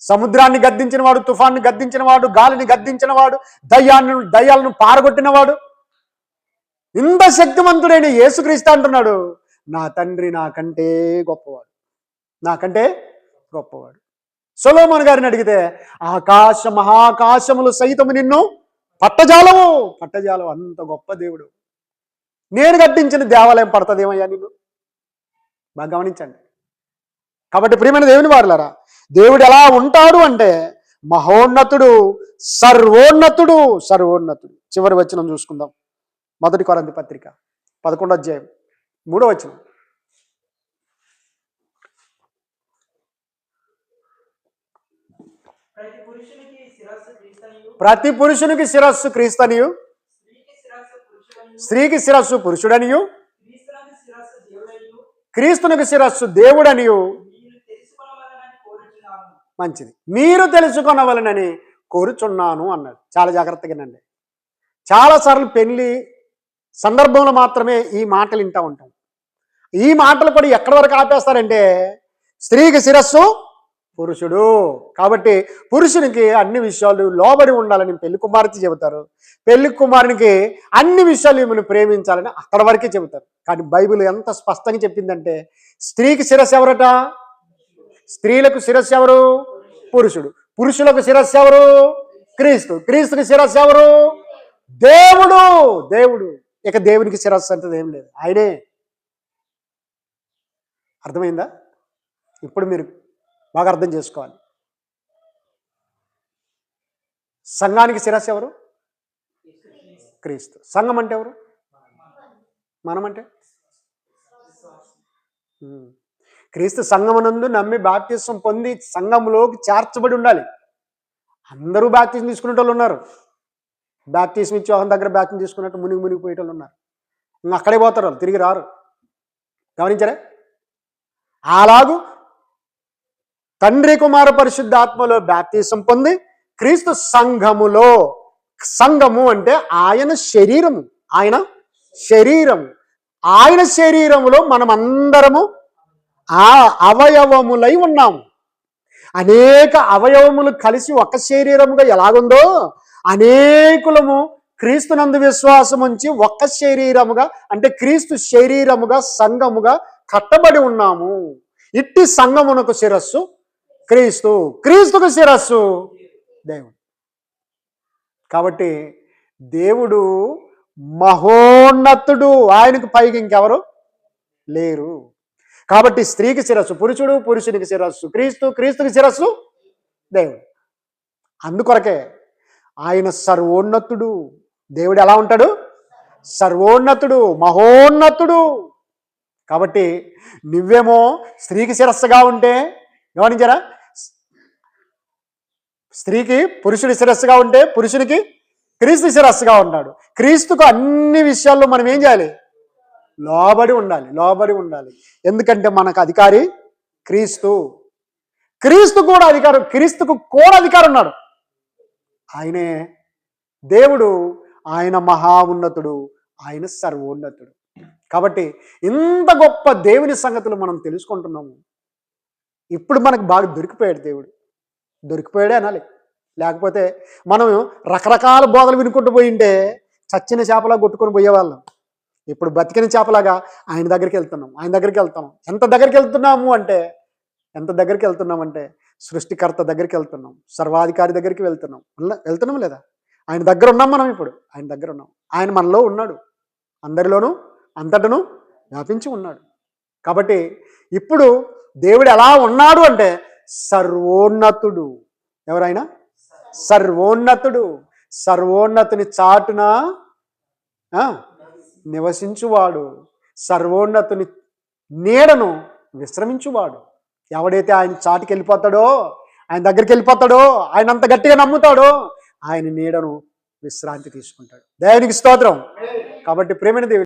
సముద్రాన్ని గద్దించిన వాడు, తుఫాన్ని గద్దించిన వాడు, గాలిని గద్దించిన వాడు, దయ్యాలను పారగొట్టినవాడు. ఇంత శక్తివంతుడైన యేసుక్రీస్తు అంటున్నాడు, నా తండ్రి నాకంటే గొప్పవాడు, నాకంటే గొప్పవాడు. సొలొమోను గారిని అడిగితే, ఆకాశ మహాకాశములు సైతము నిన్ను పట్టజాలవు. పట్టజాలవు. అంత గొప్ప దేవుడు. నేను కట్టించిన దేవాలయం పడుతుందేమయ్యా నిన్ను? బాగా గమనించండి. కాబట్టి ప్రియమైన దేవుని వారలారా, దేవుడు ఎలా ఉంటాడు అంటే మహోన్నతుడు, సర్వోన్నతుడు, సర్వోన్నతుడు. చివరి వచనం చూసుకుందాం. 1 కొరింథీ పత్రిక 11వ అధ్యాయం 3వ వచనం. ప్రతి పురుషునికి శిరస్సు క్రీస్తనియు, స్త్రీకి శిరస్సు పురుషుడనియు, క్రీస్తునికి శిరస్సు దేవుడనియు. మంచిది. మీరు తెలుసుకొనవలనని కోరుచున్నాను అన్నాడు. చాలా జాగ్రత్తగానండి. చాలాసార్లు పెళ్లి సందర్భంలో మాత్రమే ఈ మాటలు వింటూ ఉంటాం. ఈ మాటలు కూడా ఎక్కడి వరకు ఆపేస్తారంటే, స్త్రీకి శిరస్సు పురుషుడు, కాబట్టి పురుషునికి అన్ని విషయాలు లోబడి ఉండాలని పెళ్లి కుమార్తె చెబుతారు. పెళ్లి కుమారునికి అన్ని విషయాలు ఈమెను ప్రేమించాలని అక్కడ వరకే చెబుతారు. కానీ బైబిల్ ఎంత స్పష్టంగా చెప్పిందంటే, స్త్రీకి శిరస్సు ఎవరట? స్త్రీలకు శిరస్సు ఎవరు? పురుషుడు. పురుషులకు శిరస్సు ఎవరు? క్రీస్తు. క్రీస్తుకి శిరస్సు ఎవరు? దేవుడు. దేవుడు. ఇక దేవునికి శిరస్సు అంటది ఏం లేదు, ఆయనే. అర్థమైందా? ఇప్పుడు మీరు బాగా అర్థం చేసుకోవాలి. సంఘానికి శిరస్సు ఎవరు? క్రీస్తు. సంఘం అంటే ఎవరు? మనమంటే క్రీస్తు సంఘమునందు నమ్మి బాప్తిస్మం పొంది సంఘంలోకి చేర్చబడి ఉండాలి. అందరూ బాప్తిస్మం తీసుకునే వాళ్ళు ఉన్నారు. బాప్తిస్మం ఇచ్చి ఒక దగ్గర బాప్తిస్మం తీసుకున్నట్టు మునిగిపోయే వాళ్ళు ఉన్నారు. ఇంకా అక్కడే పోతారు, వాళ్ళు తిరిగి రారు. గమనించారా? అలాగూ తండ్రి కుమార పరిశుద్ధ ఆత్మలో బాప్తిస్మం పొంది క్రీస్తు సంఘములో, సంఘము అంటే ఆయన శరీరము, ఆయన శరీరము, ఆయన శరీరములో మనమందరము ఆ అవయవములై ఉన్నాము. అనేక అవయవములు కలిసి ఒక శరీరముగా ఎలాగుందో, అనేకులము క్రీస్తునందు విశ్వాసం ఉంచి ఒక్క శరీరముగా, అంటే క్రీస్తు శరీరముగా, సంఘముగా కట్టబడి ఉన్నాము. ఇట్టి సంఘమునకు శిరస్సు క్రీస్తు, క్రీస్తుకు శిరస్సు దేవుడు. కాబట్టి దేవుడు మహోన్నతుడు, ఆయనకు పైకి ఇంకెవరు లేరు. కాబట్టి స్త్రీకి శిరస్సు పురుషుడు, పురుషునికి శిరస్సు క్రీస్తు, క్రీస్తుకి శిరస్సు దేవుడు. అందుకొరకే ఆయన సర్వోన్నతుడు. దేవుడు ఎలా ఉంటాడు? సర్వోన్నతుడు, మహోన్నతుడు. కాబట్టి నువ్వేమో స్త్రీకి శిరస్సుగా ఉంటే, గమనించారా? స్త్రీకి పురుషుడి శిరస్సుగా ఉంటే పురుషునికి క్రీస్తు శిరస్సుగా ఉన్నాడు. క్రీస్తుకు అన్ని విషయాల్లో మనం ఏం చేయాలి? లోబడి ఉండాలి, లోబడి ఉండాలి. ఎందుకంటే మనకు అధికారి క్రీస్తు. క్రీస్తు కూడా అధికారం, క్రీస్తుకు కూడా అధికారం ఉన్నాడు. ఆయనే దేవుడు, ఆయన మహా ఉన్నతుడు, ఆయన సర్వోన్నతుడు. కాబట్టి ఇంత గొప్ప దేవుని సంగతులు మనం తెలుసుకుంటున్నాము. ఇప్పుడు మనకు బాగా దొరికిపోయాడు దేవుడు. దొరికిపోయాడే అనాలి. లేకపోతే మనం రకరకాల బోధలు వినుకుంటూ పోయింటే చచ్చిన చేపలా కొట్టుకొని పోయేవాళ్ళం. ఇప్పుడు బతికిన చేపలాగా ఆయన దగ్గరికి వెళ్తున్నాం, ఆయన దగ్గరికి వెళ్తున్నాం. ఎంత దగ్గరికి వెళ్తున్నాము అంటే సృష్టికర్త దగ్గరికి వెళ్తున్నాం, సర్వాధికారి దగ్గరికి వెళ్తున్నాం లేదా? ఆయన దగ్గర ఉన్నాం మనం. ఇప్పుడు ఆయన దగ్గర ఉన్నాం. ఆయన మనలో ఉన్నాడు, అందరిలోనూ అంతటను వ్యాపించి ఉన్నాడు. కాబట్టి ఇప్పుడు దేవుడు ఎలా ఉన్నాడు అంటే సర్వోన్నతుడు. ఎవరైనా సర్వోన్నతుడు, సర్వోన్నతుని చాటున నివసించువాడు, సర్వోన్నతుని నీడను విశ్రమించువాడు. ఎవడైతే ఆయన చాటుకి వెళ్ళిపోతాడో, ఆయన దగ్గరికి వెళ్ళిపోతాడో, ఆయన అంత గట్టిగా నమ్ముతాడో, ఆయన నీడను విశ్రాంతి తీసుకుంటాడు. దేవునికి స్తోత్రం. కాబట్టి ప్రేమైన దేవుడు